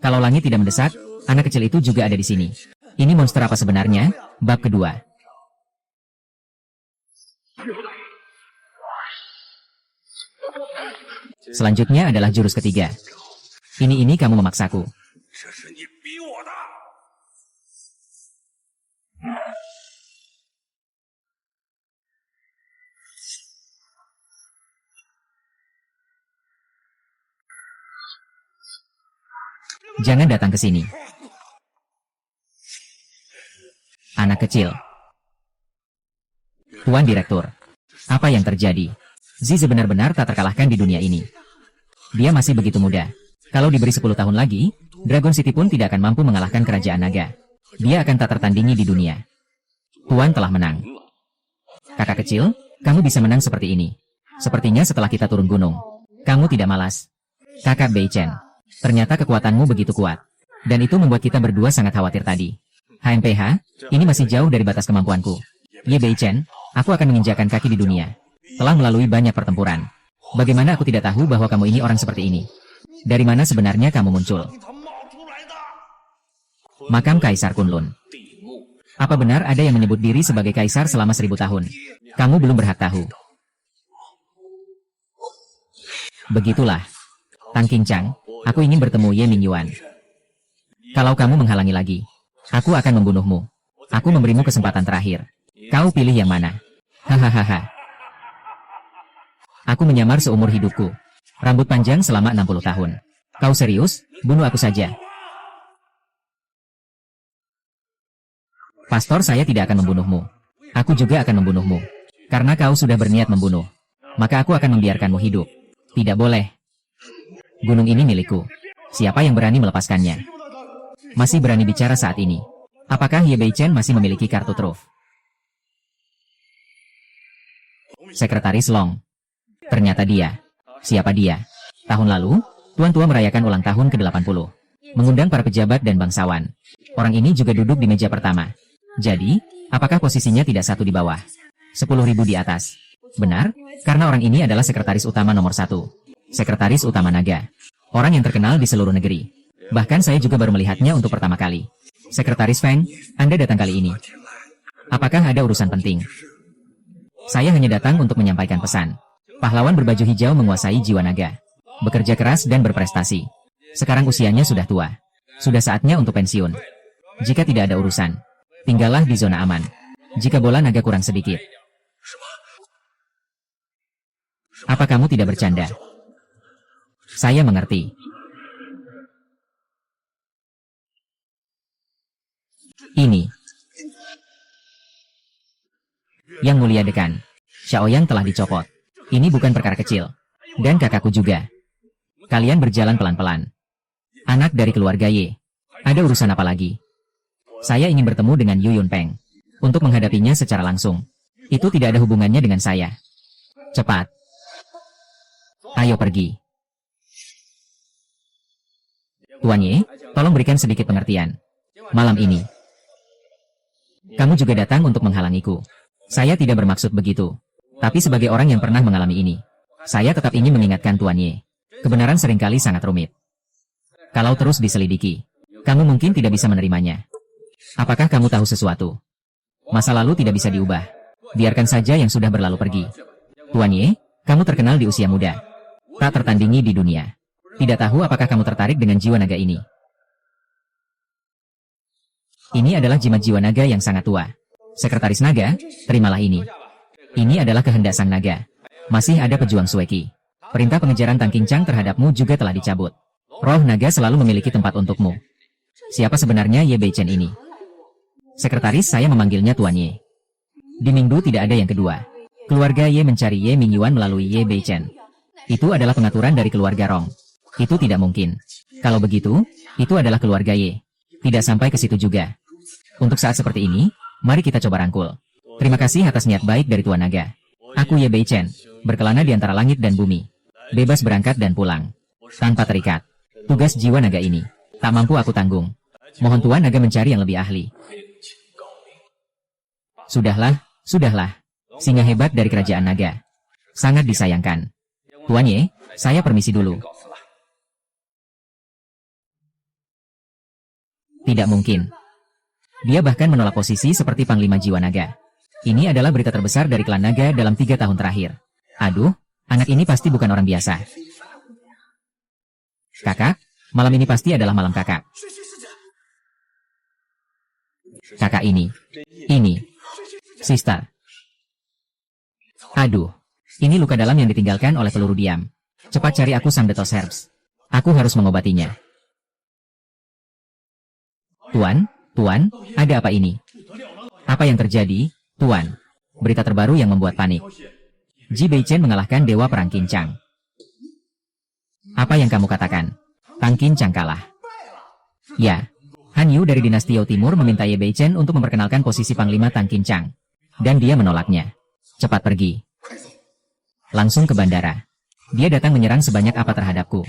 Kalau langit tidak mendesak, anak kecil itu juga ada di sini. Ini monster apa sebenarnya? Bab kedua. Selanjutnya adalah jurus ketiga. Ini kamu memaksaku. Jangan datang ke sini. Anak kecil. Tuan Direktur. Apa yang terjadi? Zizi benar-benar tak terkalahkan di dunia ini. Dia masih begitu muda. Kalau diberi 10 tahun lagi, Dragon City pun tidak akan mampu mengalahkan kerajaan naga. Dia akan tak tertandingi di dunia. Tuan telah menang. Kakak kecil, kamu bisa menang seperti ini. Sepertinya setelah kita turun gunung, kamu tidak malas. Kakak Beichen. Ternyata kekuatanmu begitu kuat. Dan itu membuat kita berdua sangat khawatir tadi. HMPH, ini masih jauh dari batas kemampuanku. Ye Beichen, aku akan menginjakkan kaki di dunia. Telah melalui banyak pertempuran. Bagaimana aku tidak tahu bahwa kamu ini orang seperti ini? Dari mana sebenarnya kamu muncul? Makam Kaisar Kunlun. Apa benar ada yang menyebut diri sebagai kaisar selama 1000 tahun? Kamu belum berhak tahu. Begitulah. Tang Qingchang, aku ingin bertemu Ye Mingyuan. Kalau kamu menghalangi lagi, aku akan membunuhmu. Aku memberimu kesempatan terakhir. Kau pilih yang mana? Hahaha. Aku menyamar seumur hidupku. Rambut panjang selama 60 tahun. Kau serius? Bunuh aku saja. Pastor, saya tidak akan membunuhmu. Aku juga akan membunuhmu. Karena kau sudah berniat membunuh. Maka aku akan membiarkanmu hidup. Tidak boleh. Gunung ini milikku. Siapa yang berani melepaskannya? Masih berani bicara saat ini. Apakah Ye Bei Chen masih memiliki kartu truf? Sekretaris Long. Ternyata dia. Siapa dia? Tahun lalu, Tuan Tua merayakan ulang tahun ke-80. Mengundang para pejabat dan bangsawan. Orang ini juga duduk di meja pertama. Jadi, apakah posisinya tidak satu di bawah? 10.000 di atas. Benar, karena orang ini adalah sekretaris utama nomor 1. Sekretaris utama naga. Orang yang terkenal di seluruh negeri. Bahkan saya juga baru melihatnya untuk pertama kali. Sekretaris Feng, Anda datang kali ini. Apakah ada urusan penting? Saya hanya datang untuk menyampaikan pesan. Pahlawan berbaju hijau menguasai jiwa naga. Bekerja keras dan berprestasi. Sekarang usianya sudah tua. Sudah saatnya untuk pensiun. Jika tidak ada urusan, tinggallah di zona aman. Jika bola naga kurang sedikit. Apa kamu tidak bercanda? Saya mengerti. Ini. Yang mulia dekan, Xiaoyang telah dicopot. Ini bukan perkara kecil. Dan kakakku juga. Kalian berjalan pelan-pelan. Anak dari keluarga Ye. Ada urusan apa lagi? Saya ingin bertemu dengan Yu Yunpeng. Untuk menghadapinya secara langsung. Itu tidak ada hubungannya dengan saya. Cepat. Ayo pergi. Tuan Ye, tolong berikan sedikit pengertian. Malam ini. Kamu juga datang untuk menghalangiku. Saya tidak bermaksud begitu. Tapi sebagai orang yang pernah mengalami ini, saya tetap ingin mengingatkan Tuan Ye. Kebenaran seringkali sangat rumit. Kalau terus diselidiki, kamu mungkin tidak bisa menerimanya. Apakah kamu tahu sesuatu? Masa lalu tidak bisa diubah. Biarkan saja yang sudah berlalu pergi. Tuan Ye, kamu terkenal di usia muda. Tak tertandingi di dunia. Tidak tahu apakah kamu tertarik dengan jiwa naga ini. Ini adalah jimat jiwa naga yang sangat tua. Sekretaris naga, terimalah ini. Ini adalah kehendak sang naga. Masih ada pejuang Sueki. Perintah pengejaran Tang Qincang terhadapmu juga telah dicabut. Roh naga selalu memiliki tempat untukmu. Siapa sebenarnya Ye Bei Chen ini? Sekretaris saya memanggilnya Tuan Ye. Di Mingdu tidak ada yang kedua. Keluarga Ye mencari Ye Mingyuan melalui Ye Bei Chen. Itu adalah pengaturan dari keluarga Rong. Itu tidak mungkin. Kalau begitu, itu adalah keluarga Ye. Tidak sampai ke situ juga. Untuk saat seperti ini, mari kita coba rangkul. Terima kasih atas niat baik dari Tuan Naga. Aku Ye Bei Chen, berkelana di antara langit dan bumi. Bebas berangkat dan pulang. Tanpa terikat. Tugas jiwa naga ini, tak mampu aku tanggung. Mohon Tuan Naga mencari yang lebih ahli. Sudahlah, sudahlah. Singa hebat dari kerajaan naga. Sangat disayangkan. Tuan Ye, saya permisi dulu. Tidak mungkin. Dia bahkan menolak posisi seperti Panglima Jiwa Naga. Ini adalah berita terbesar dari klan naga dalam 3 tahun terakhir. Aduh, anak ini pasti bukan orang biasa. Kakak, malam ini pasti adalah malam kakak. Kakak ini. Sister. Aduh, ini luka dalam yang ditinggalkan oleh peluru diam. Cepat cari aku Samdetos Herbs. Aku harus mengobatinya. Tuan, ada apa ini? Apa yang terjadi, Tuan? Berita terbaru yang membuat panik. Ji Bei Chen mengalahkan Dewa Perang Qincang. Apa yang kamu katakan? Tang Qincang kalah. Ya, Han Yu dari dinasti Yao Timur meminta Ye Bei Chen untuk memperkenalkan posisi Panglima Tang Qincang. Dan dia menolaknya. Cepat pergi. Langsung ke bandara. Dia datang menyerang sebanyak apa terhadapku.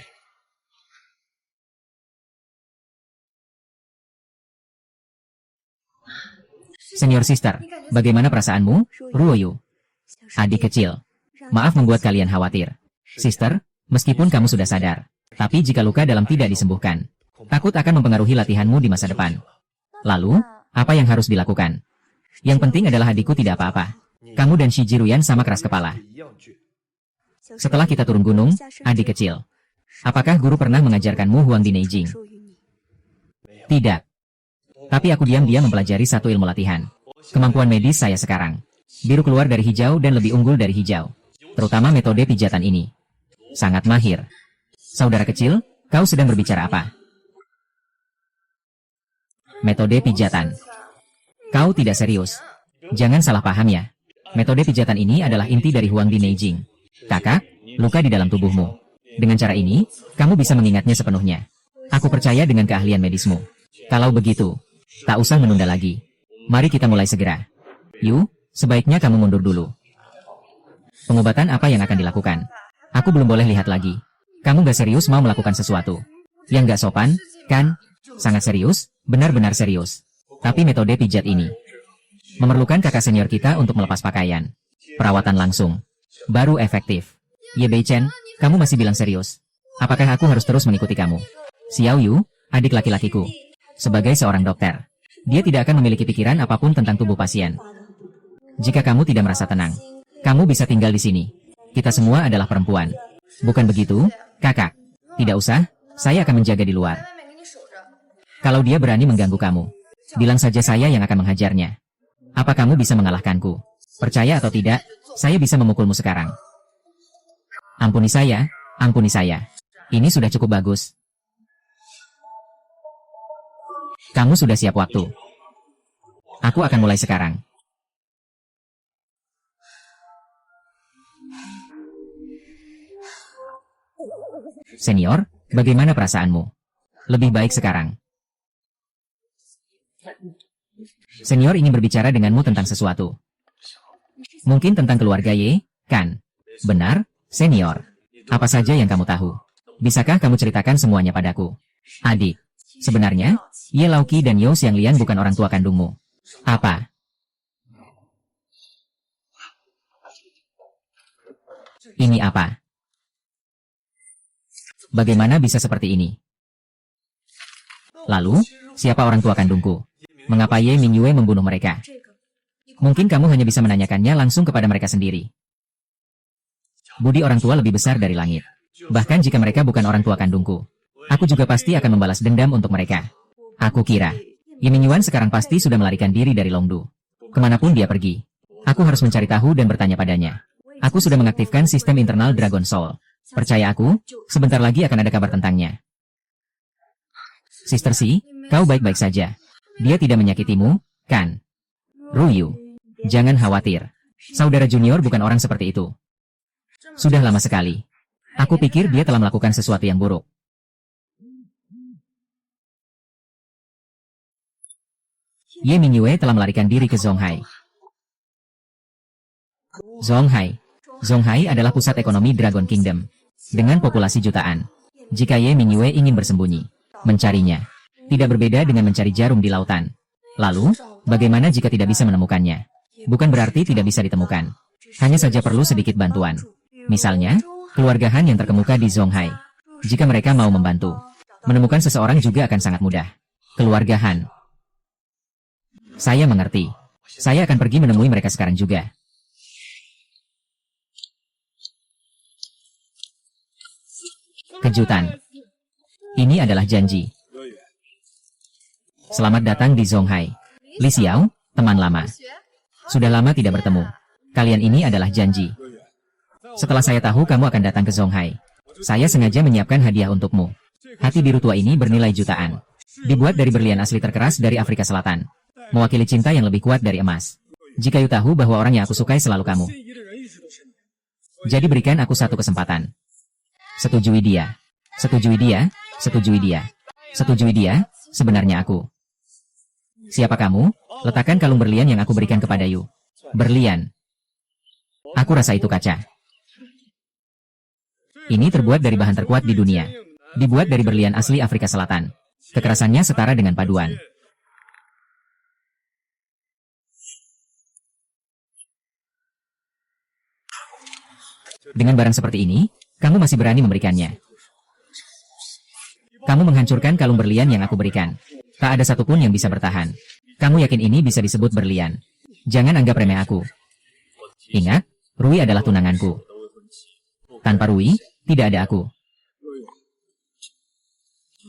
Senior Sister, bagaimana perasaanmu, Ruoyu? Adik kecil. Maaf membuat kalian khawatir. Sister, meskipun kamu sudah sadar, tapi jika luka dalam tidak disembuhkan, takut akan mempengaruhi latihanmu di masa depan. Lalu, apa yang harus dilakukan? Yang penting adalah adikku tidak apa-apa. Kamu dan Shi Jiruyan sama keras kepala. Setelah kita turun gunung, adik kecil, apakah guru pernah mengajarkanmu Huang di Neijing? Tidak. Tapi aku diam-diam mempelajari satu ilmu latihan. Kemampuan medis saya sekarang. Biru keluar dari hijau dan lebih unggul dari hijau. Terutama metode pijatan ini. Sangat mahir. Saudara kecil, kau sedang berbicara apa? Metode pijatan. Kau tidak serius. Jangan salah paham ya. Metode pijatan ini adalah inti dari Huang di Neijing. Kakak, luka di dalam tubuhmu. Dengan cara ini, kamu bisa mengingatnya sepenuhnya. Aku percaya dengan keahlian medismu. Kalau begitu, tak usah menunda lagi. Mari kita mulai segera. Yu, sebaiknya kamu mundur dulu. Pengobatan apa yang akan dilakukan? Aku belum boleh lihat lagi. Kamu gak serius mau melakukan sesuatu. Yang gak sopan, kan? Sangat serius, benar-benar serius. Tapi metode pijat ini memerlukan kakak senior kita untuk melepas pakaian. Perawatan langsung. Baru efektif. Ye Bei Chen, kamu masih bilang serius. Apakah aku harus terus mengikuti kamu? Xiao Yu, adik laki-lakiku. Sebagai seorang dokter, dia tidak akan memiliki pikiran apapun tentang tubuh pasien. Jika kamu tidak merasa tenang, kamu bisa tinggal di sini. Kita semua adalah perempuan. Bukan begitu, kakak? Tidak usah, saya akan menjaga di luar. Kalau dia berani mengganggu kamu, bilang saja saya yang akan menghajarnya. Apa kamu bisa mengalahkanku? Percaya atau tidak, saya bisa memukulmu sekarang. Ampuni saya, ampuni saya. Ini sudah cukup bagus. Kamu sudah siap waktu. Aku akan mulai sekarang. Senior, bagaimana perasaanmu? Lebih baik sekarang. Senior ingin berbicara denganmu tentang sesuatu. Mungkin tentang keluarga Ye, kan? Benar, senior. Apa saja yang kamu tahu? Bisakah kamu ceritakan semuanya padaku? Adik, sebenarnya, Ye Laoqi dan You Xianglian bukan orang tua kandungmu. Apa? Ini apa? Bagaimana bisa seperti ini? Lalu, siapa orang tua kandungku? Mengapa Ye Mingyue membunuh mereka? Mungkin kamu hanya bisa menanyakannya langsung kepada mereka sendiri. Budi orang tua lebih besar dari langit. Bahkan jika mereka bukan orang tua kandungku, aku juga pasti akan membalas dendam untuk mereka. Aku kira, Ye Mingyuan sekarang pasti sudah melarikan diri dari Longdu. Kemanapun dia pergi, aku harus mencari tahu dan bertanya padanya. Aku sudah mengaktifkan sistem internal Dragon Soul. Percaya aku, sebentar lagi akan ada kabar tentangnya. Sister Si, kau baik-baik saja. Dia tidak menyakitimu, kan? Ruyu, jangan khawatir. Saudara junior bukan orang seperti itu. Sudah lama sekali. Aku pikir dia telah melakukan sesuatu yang buruk. Ye Mingyue telah melarikan diri ke Zonghai. Zonghai adalah pusat ekonomi Dragon Kingdom. Dengan populasi jutaan. Jika Ye Mingyue ingin bersembunyi, mencarinya, tidak berbeda dengan mencari jarum di lautan. Lalu, bagaimana jika tidak bisa menemukannya? Bukan berarti tidak bisa ditemukan. Hanya saja perlu sedikit bantuan. Misalnya, keluarga Han yang terkemuka di Zonghai. Jika mereka mau membantu, menemukan seseorang juga akan sangat mudah. Keluarga Han. Saya mengerti. Saya akan pergi menemui mereka sekarang juga. Kejutan. Ini adalah janji. Selamat datang di Zonghai. Li Xiao, teman lama. Sudah lama tidak bertemu. Kalian ini adalah janji. Setelah saya tahu kamu akan datang ke Zonghai, saya sengaja menyiapkan hadiah untukmu. Hati biru tua ini bernilai jutaan. Dibuat dari berlian asli terkeras dari Afrika Selatan. Mewakili cinta yang lebih kuat dari emas. Jika you tahu bahwa orang yang aku sukai selalu kamu. Jadi berikan aku satu kesempatan. Setujui dia. Setujui dia. Setujui dia. Setujui dia. Sebenarnya aku. Siapa kamu? Letakkan kalung berlian yang aku berikan kepada you. Berlian. Aku rasa itu kaca. Ini terbuat dari bahan terkuat di dunia. Dibuat dari berlian asli Afrika Selatan. Kekerasannya setara dengan paduan. Dengan barang seperti ini, kamu masih berani memberikannya. Kamu menghancurkan kalung berlian yang aku berikan. Tak ada satupun yang bisa bertahan. Kamu yakin ini bisa disebut berlian? Jangan anggap remeh aku. Ingat, Rui adalah tunanganku. Tanpa Rui, tidak ada aku.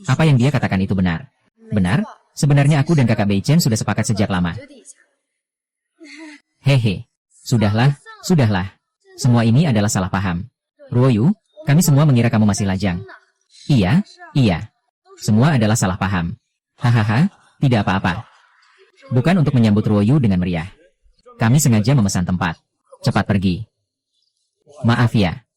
Apa yang dia katakan itu benar. Benar, sebenarnya aku dan kakak Bei Chen sudah sepakat sejak lama. Hehe, sudahlah, sudahlah. Semua ini adalah salah paham. Ruoyu, kami semua mengira kamu masih lajang. Iya, iya. Semua adalah salah paham. Hahaha, tidak apa-apa. Bukan untuk menyambut Ruoyu dengan meriah. Kami sengaja memesan tempat. Cepat pergi. Maaf ya.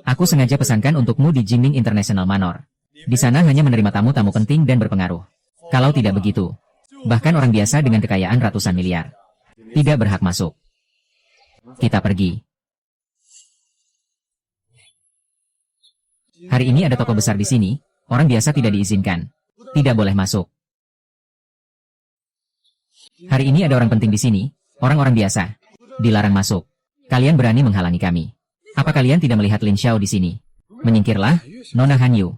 Aku sengaja pesankan untukmu di Jingning International Manor. Di sana hanya menerima tamu-tamu penting dan berpengaruh. Kalau tidak begitu, bahkan orang biasa dengan kekayaan ratusan miliar tidak berhak masuk. Kita pergi. Hari ini ada toko besar di sini, orang biasa tidak diizinkan. Tidak boleh masuk. Hari ini ada orang penting di sini, orang-orang biasa. Dilarang masuk. Kalian berani menghalangi kami. Apa kalian tidak melihat Lin Xiao di sini? Menyingkirlah, Nona Han Yu.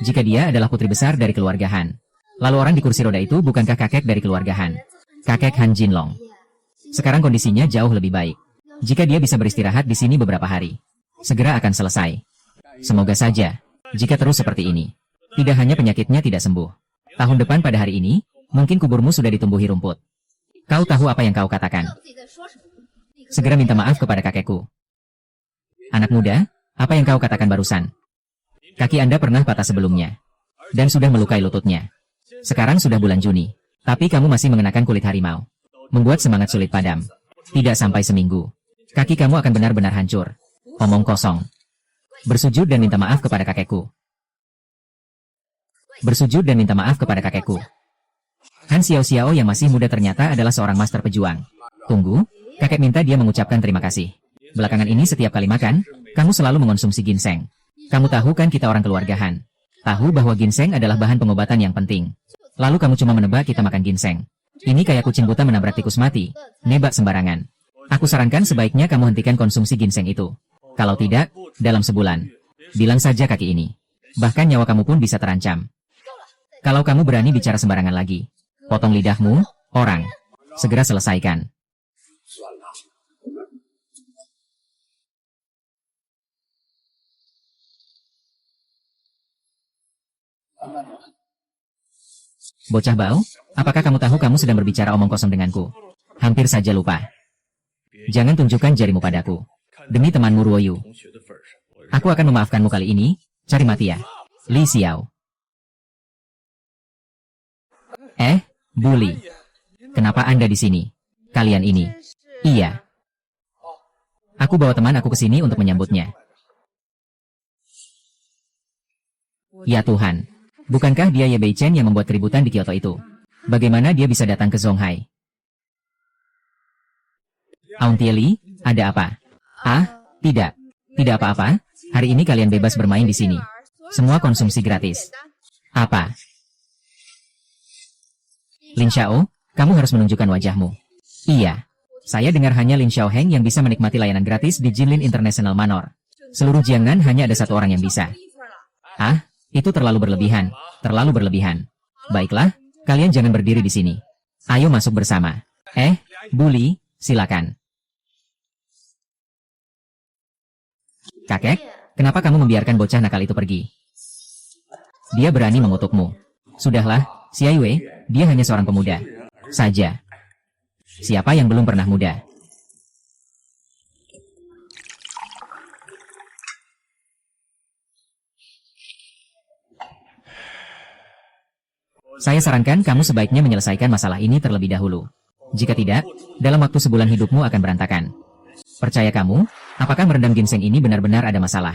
Jika dia adalah putri besar dari keluarga Han. Lalu orang di kursi roda itu bukankah kakek dari keluarga Han? Kakek Han Jinlong. Sekarang kondisinya jauh lebih baik. Jika dia bisa beristirahat di sini beberapa hari, segera akan selesai. Semoga saja, jika terus seperti ini. Tidak hanya penyakitnya tidak sembuh. Tahun depan pada hari ini, mungkin kuburmu sudah ditumbuhi rumput. Kau tahu apa yang kau katakan? Segera minta maaf kepada kakekku. Anak muda, apa yang kau katakan barusan? Kaki Anda pernah patah sebelumnya. Dan sudah melukai lututnya. Sekarang sudah bulan Juni. Tapi kamu masih mengenakan kulit harimau. Membuat semangat sulit padam. Tidak sampai seminggu. Kaki kamu akan benar-benar hancur. Omong kosong. Bersujud dan minta maaf kepada kakekku. Bersujud dan minta maaf kepada kakekku. Han Xiao Xiao yang masih muda ternyata adalah seorang master pejuang. Tunggu, kakek minta dia mengucapkan terima kasih. Belakangan ini setiap kali makan, kamu selalu mengonsumsi ginseng. Kamu tahu kan kita orang keluarga Han. Tahu bahwa ginseng adalah bahan pengobatan yang penting. Lalu kamu cuma menebak kita makan ginseng. Ini kayak kucing buta menabrak tikus mati. Nebak sembarangan. Aku sarankan sebaiknya kamu hentikan konsumsi ginseng itu. Kalau tidak, dalam sebulan. Bilang saja kaki ini. Bahkan nyawa kamu pun bisa terancam. Kalau kamu berani bicara sembarangan lagi. Potong lidahmu, orang. Segera selesaikan. Bocah bau, apakah kamu tahu kamu sedang berbicara omong kosong denganku? Hampir saja lupa. Jangan tunjukkan jarimu padaku. Demi temanmu Ruoyu. Aku akan memaafkanmu kali ini, cari mati ya. Li Xiao. Bully. Kenapa Anda di sini? Kalian ini. Iya. Aku bawa teman aku ke sini untuk menyambutnya. Ya Tuhan. Bukankah dia Ye Bei Chen yang membuat keributan di Kyoto itu? Bagaimana dia bisa datang ke Zonghai? Aun Tie Li, ada apa? Tidak. Tidak apa-apa. Hari ini kalian bebas bermain di sini. Semua konsumsi gratis. Apa? Lin Xiao, kamu harus menunjukkan wajahmu. Iya. Saya dengar hanya Lin Xiao Heng yang bisa menikmati layanan gratis di Jinlin International Manor. Seluruh Jiangnan hanya ada satu orang yang bisa. Itu terlalu berlebihan. Terlalu berlebihan. Baiklah, kalian jangan berdiri di sini. Ayo masuk bersama. Bully, silakan. Kakek, kenapa kamu membiarkan bocah nakal itu pergi? Dia berani mengutukmu. Sudahlah, Xia Yue, dia hanya seorang pemuda saja. Siapa yang belum pernah muda? Saya sarankan kamu sebaiknya menyelesaikan masalah ini terlebih dahulu. Jika tidak, dalam waktu sebulan hidupmu akan berantakan. Percaya kamu, apakah merendam ginseng ini benar-benar ada masalah?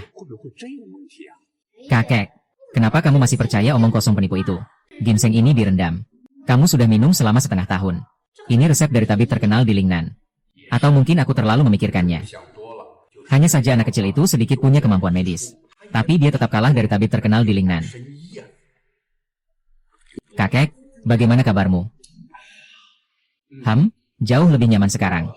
Kakek, kenapa kamu masih percaya omong kosong penipu itu? Ginseng ini direndam. Kamu sudah minum selama setengah tahun. Ini resep dari tabib terkenal di Lingnan. Atau mungkin aku terlalu memikirkannya. Hanya saja anak kecil itu sedikit punya kemampuan medis. Tapi dia tetap kalah dari tabib terkenal di Lingnan. Kakek, bagaimana kabarmu? Jauh lebih nyaman sekarang.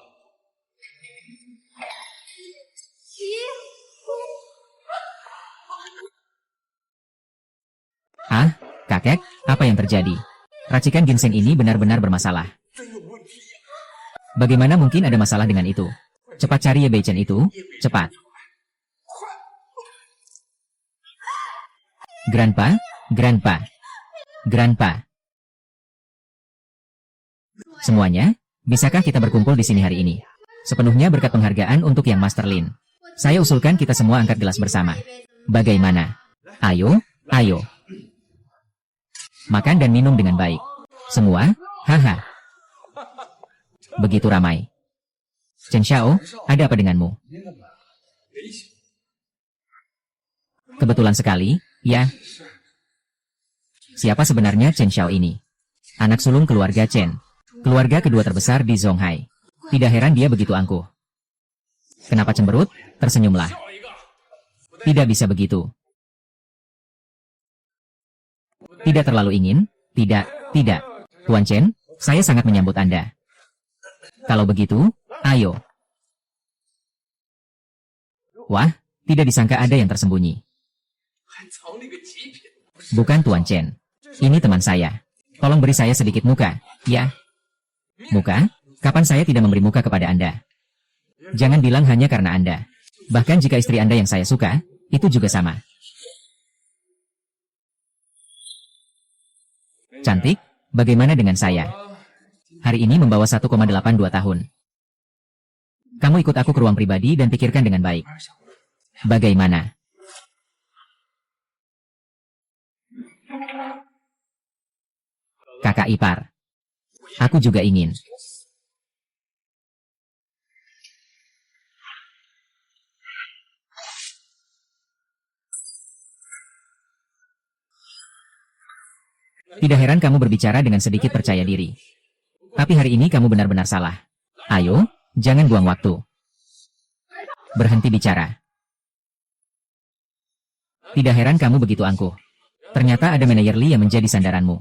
Kakek, apa yang terjadi? Racikan ginseng ini benar-benar bermasalah. Bagaimana mungkin ada masalah dengan itu? Cepat cari Ye Bei Chen itu, cepat. Grandpa, Grandpa. Grandpa. Semuanya, bisakah kita berkumpul di sini hari ini? Sepenuhnya berkat penghargaan untuk Yang Master Lin. Saya usulkan kita semua angkat gelas bersama. Bagaimana? Ayo, ayo. Makan dan minum dengan baik. Semua, haha. Begitu ramai. Chen Xiao, ada apa denganmu? Kebetulan sekali, ya. Siapa sebenarnya Chen Xiao ini? Anak sulung keluarga Chen. Keluarga kedua terbesar di Zonghai. Tidak heran dia begitu angkuh. Kenapa cemberut? Tersenyumlah. Tidak bisa begitu. Tidak terlalu ingin? Tidak, tidak. Tuan Chen, saya sangat menyambut Anda. Kalau begitu, ayo. Wah, tidak disangka ada yang tersembunyi. Bukan Tuan Chen. Ini teman saya. Tolong beri saya sedikit muka, ya. Muka? Kapan saya tidak memberi muka kepada Anda? Jangan bilang hanya karena Anda. Bahkan jika istri Anda yang saya suka, itu juga sama. Cantik, bagaimana dengan saya? Hari ini membawa 1,82 tahun. Kamu ikut aku ke ruang pribadi dan pikirkan dengan baik. Bagaimana? Kakak ipar. Aku juga ingin. Tidak heran kamu berbicara dengan sedikit percaya diri. Tapi hari ini kamu benar-benar salah. Ayo, jangan buang waktu. Berhenti bicara. Tidak heran kamu begitu angkuh. Ternyata ada manajer Li yang menjadi sandaranmu.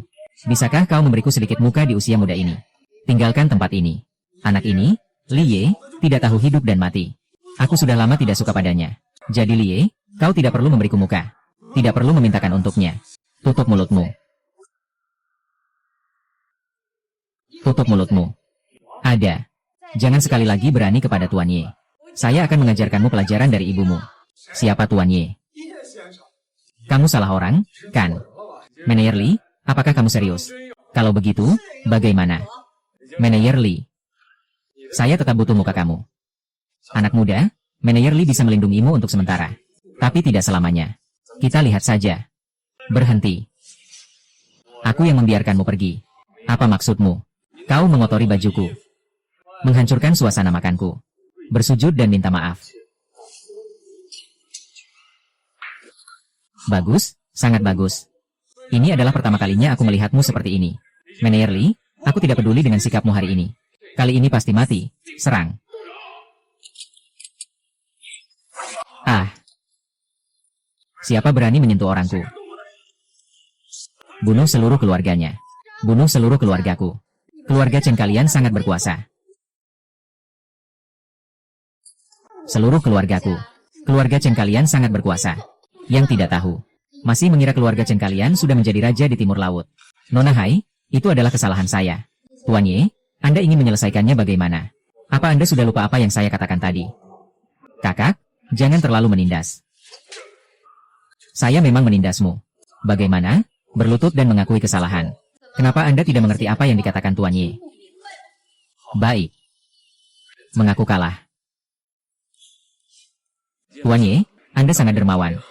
Bisakah kau memberiku sedikit muka di usia muda ini? Tinggalkan tempat ini. Anak ini, Li Ye, tidak tahu hidup dan mati. Aku sudah lama tidak suka padanya. Jadi Li Ye, kau tidak perlu memberiku muka. Tidak perlu memintakan untuknya. Tutup mulutmu. Tutup mulutmu. Ada. Jangan sekali lagi berani kepada Tuan Ye. Saya akan mengajarkanmu pelajaran dari ibumu. Siapa Tuan Ye? Kamu salah orang, kan? Manajer Li, apakah kamu serius? Kalau begitu, bagaimana? Manajer Li. Saya tetap butuh muka kamu. Anak muda, Manajer Li bisa melindungimu untuk sementara. Tapi tidak selamanya. Kita lihat saja. Berhenti. Aku yang membiarkanmu pergi. Apa maksudmu? Kau mengotori bajuku. Menghancurkan suasana makanku. Bersujud dan minta maaf. Bagus, sangat bagus. Ini adalah pertama kalinya aku melihatmu seperti ini. Manajer Li, aku tidak peduli dengan sikapmu hari ini. Kali ini pasti mati. Serang. Ah. Siapa berani menyentuh orangku? Bunuh seluruh keluarganya. Bunuh seluruh keluargaku. Keluarga Chen kalian sangat berkuasa. Seluruh keluargaku. Keluarga Chen kalian sangat berkuasa. Yang tidak tahu. Masih mengira keluarga Chen kalian sudah menjadi raja di timur laut. Nona Hai, itu adalah kesalahan saya. Tuan Ye, Anda ingin menyelesaikannya bagaimana? Apa Anda sudah lupa apa yang saya katakan tadi? Kakak, jangan terlalu menindas. Saya memang menindasmu. Bagaimana? Berlutut dan mengakui kesalahan. Kenapa Anda tidak mengerti apa yang dikatakan Tuan Ye? Baik. Mengaku kalah. Tuan Ye, Anda sangat dermawan.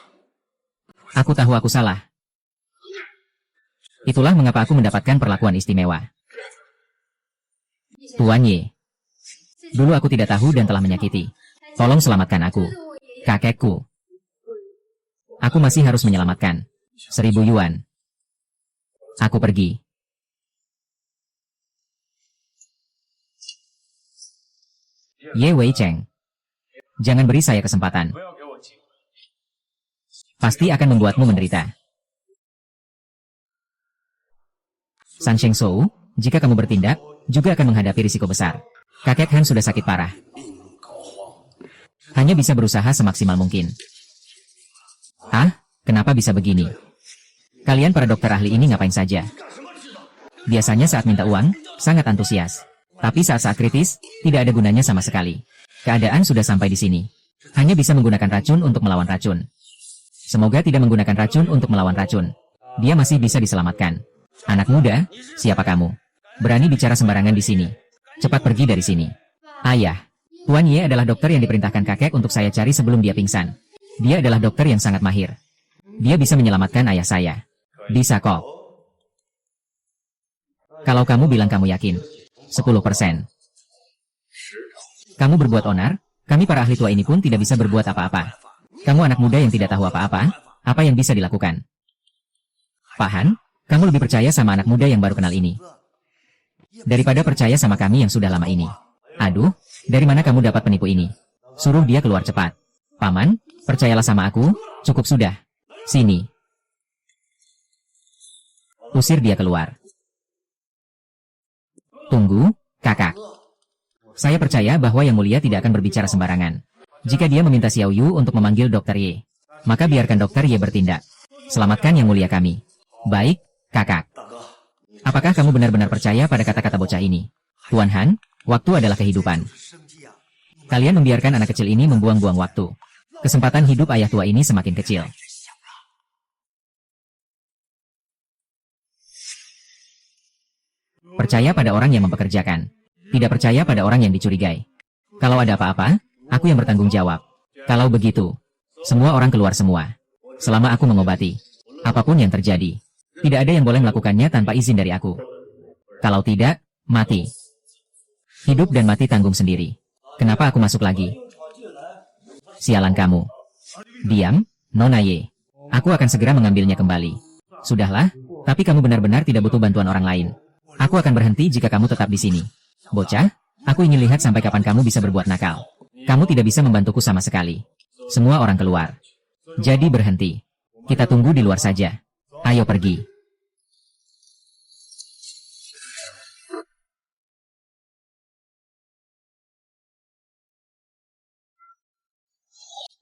Aku tahu aku salah. Itulah mengapa aku mendapatkan perlakuan istimewa. Tuan Ye. Dulu aku tidak tahu dan telah menyakiti. Tolong selamatkan aku. Kakekku. Aku masih harus menyelamatkan. 1000 yuan. Aku pergi. Ye Wei Cheng. Jangan beri saya kesempatan. Pasti akan membuatmu menderita. San Sheng Shou, jika kamu bertindak, juga akan menghadapi risiko besar. Kakek Han sudah sakit parah. Hanya bisa berusaha semaksimal mungkin. Ah, kenapa bisa begini? Kalian para dokter ahli ini ngapain saja? Biasanya saat minta uang, sangat antusias. Tapi saat-saat kritis, tidak ada gunanya sama sekali. Keadaan sudah sampai di sini. Hanya bisa menggunakan racun untuk melawan racun. Semoga tidak menggunakan racun untuk melawan racun. Dia masih bisa diselamatkan. Anak muda, siapa kamu? Berani bicara sembarangan di sini. Cepat pergi dari sini. Ayah, Tuan Ye adalah dokter yang diperintahkan kakek untuk saya cari sebelum dia pingsan. Dia adalah dokter yang sangat mahir. Dia bisa menyelamatkan ayah saya. Bisa kok. Kalau kamu bilang kamu yakin. 10%. Kamu berbuat onar, kami para ahli tua ini pun tidak bisa berbuat apa-apa. Kamu anak muda yang tidak tahu apa-apa, apa yang bisa dilakukan? Pak Han, kamu lebih percaya sama anak muda yang baru kenal ini daripada percaya sama kami yang sudah lama ini. Aduh, dari mana kamu dapat penipu ini? Suruh dia keluar cepat. Paman, percayalah sama aku, cukup sudah. Sini. Usir dia keluar. Tunggu, kakak. Saya percaya bahwa Yang Mulia tidak akan berbicara sembarangan. Jika dia meminta Xiao Yu untuk memanggil Dr. Ye, maka biarkan Dr. Ye bertindak. Selamatkan Yang Mulia kami. Baik, kakak. Apakah kamu benar-benar percaya pada kata-kata bocah ini? Tuan Han, waktu adalah kehidupan. Kalian membiarkan anak kecil ini membuang-buang waktu. Kesempatan hidup ayah tua ini semakin kecil. Percaya pada orang yang mempekerjakan. Tidak percaya pada orang yang dicurigai. Kalau ada apa-apa, aku yang bertanggung jawab. Kalau begitu, semua orang keluar semua. Selama aku mengobati, apapun yang terjadi, tidak ada yang boleh melakukannya tanpa izin dari aku. Kalau tidak, mati. Hidup dan mati tanggung sendiri. Kenapa aku masuk lagi? Sialan kamu. Diam, Nona Ye. Aku akan segera mengambilnya kembali. Sudahlah, tapi kamu benar-benar tidak butuh bantuan orang lain. Aku akan berhenti jika kamu tetap di sini. Bocah, aku ingin lihat sampai kapan kamu bisa berbuat nakal. Kamu tidak bisa membantuku sama sekali. Semua orang keluar. Jadi berhenti. Kita tunggu di luar saja. Ayo pergi.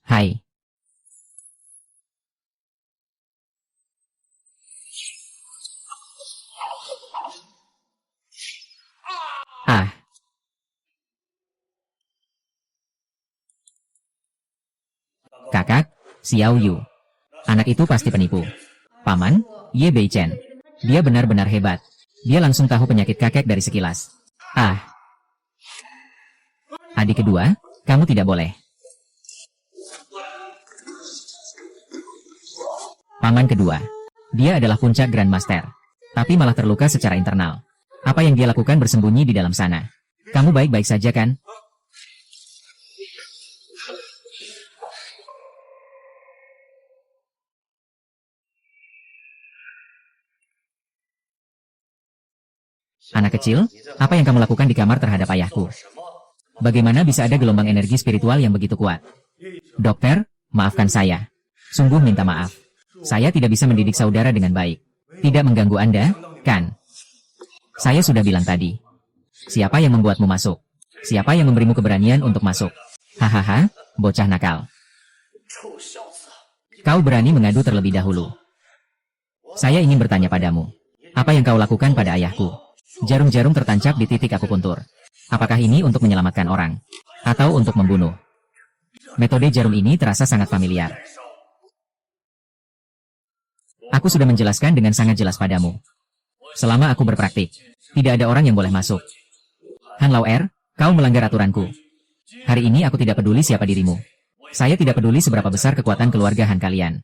Hai. Ah. Kakak, Xiao Yu. Anak itu pasti penipu. Paman, Ye Beichen. Dia benar-benar hebat. Dia langsung tahu penyakit kakek dari sekilas. Ah. Adik kedua, kamu tidak boleh. Paman kedua. Dia adalah puncak Grandmaster. Tapi malah terluka secara internal. Apa yang dia lakukan bersembunyi di dalam sana. Kamu baik-baik saja kan? Anak kecil, apa yang kamu lakukan di kamar terhadap ayahku? Bagaimana bisa ada gelombang energi spiritual yang begitu kuat? Dokter, maafkan saya. Sungguh minta maaf. Saya tidak bisa mendidik saudara dengan baik. Tidak mengganggu Anda, kan? Saya sudah bilang tadi. Siapa yang membuatmu masuk? Siapa yang memberimu keberanian untuk masuk? Hahaha, bocah nakal. Kau berani mengadu terlebih dahulu. Saya ingin bertanya padamu. Apa yang kau lakukan pada ayahku? Jarum-jarum tertancap di titik akupuntur. Apakah ini untuk menyelamatkan orang? Atau untuk membunuh? Metode jarum ini terasa sangat familiar. Aku sudah menjelaskan dengan sangat jelas padamu. Selama aku berpraktik, tidak ada orang yang boleh masuk. Han Lao Er, kau melanggar aturanku. Hari ini aku tidak peduli siapa dirimu. Saya tidak peduli seberapa besar kekuatan keluarga Han kalian.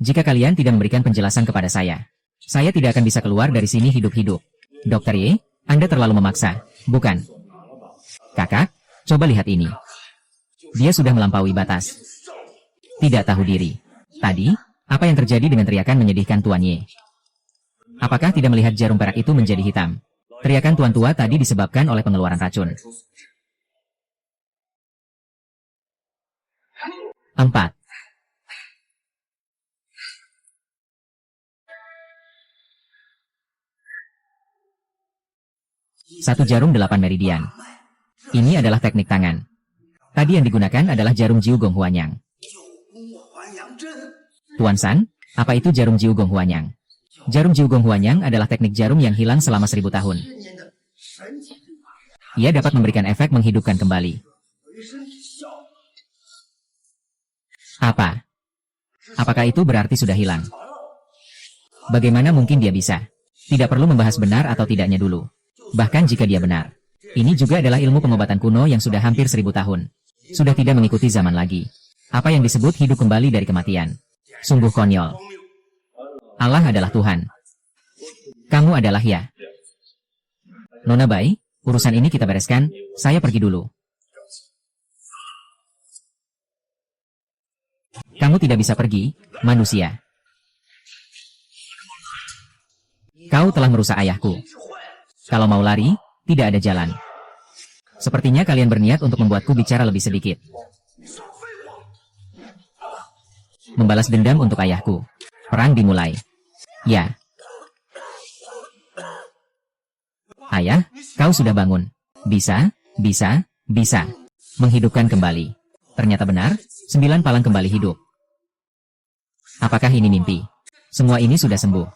Jika kalian tidak memberikan penjelasan kepada saya tidak akan bisa keluar dari sini hidup-hidup. Dr. Ye, Anda terlalu memaksa, bukan? Kakak, coba lihat ini. Dia sudah melampaui batas. Tidak tahu diri. Tadi, apa yang terjadi dengan teriakan menyedihkan Tuan Ye? Apakah tidak melihat jarum perak itu menjadi hitam? Teriakan Tuan Tua tadi disebabkan oleh pengeluaran racun. 4. Satu jarum 8 meridian. Ini adalah teknik tangan. Tadi yang digunakan adalah jarum Jiu Gong Huanyang. Tuan San, apa itu jarum Jiu Gong Huanyang? Jarum Jiu Gong Huanyang adalah teknik jarum yang hilang selama 1000 tahun. Ia dapat memberikan efek menghidupkan kembali. Apa? Apakah itu berarti sudah hilang? Bagaimana mungkin dia bisa? Tidak perlu membahas benar atau tidaknya dulu. Bahkan jika dia benar. Ini juga adalah ilmu pengobatan kuno yang sudah hampir 1000 tahun. Sudah tidak mengikuti zaman lagi. Apa yang disebut hidup kembali dari kematian. Sungguh konyol. Allah adalah Tuhan. Kamu adalah ya. Nona Bai, urusan ini kita bereskan, saya pergi dulu. Kamu tidak bisa pergi, manusia. Kau telah merusak ayahku. Kalau mau lari, tidak ada jalan. Sepertinya kalian berniat untuk membuatku bicara lebih sedikit. Membalas dendam untuk ayahku. Perang dimulai. Ya. Ayah, kau sudah bangun. Bisa. Menghidupkan kembali. Ternyata benar, 9 palang kembali hidup. Apakah ini mimpi? Semua ini sudah sembuh.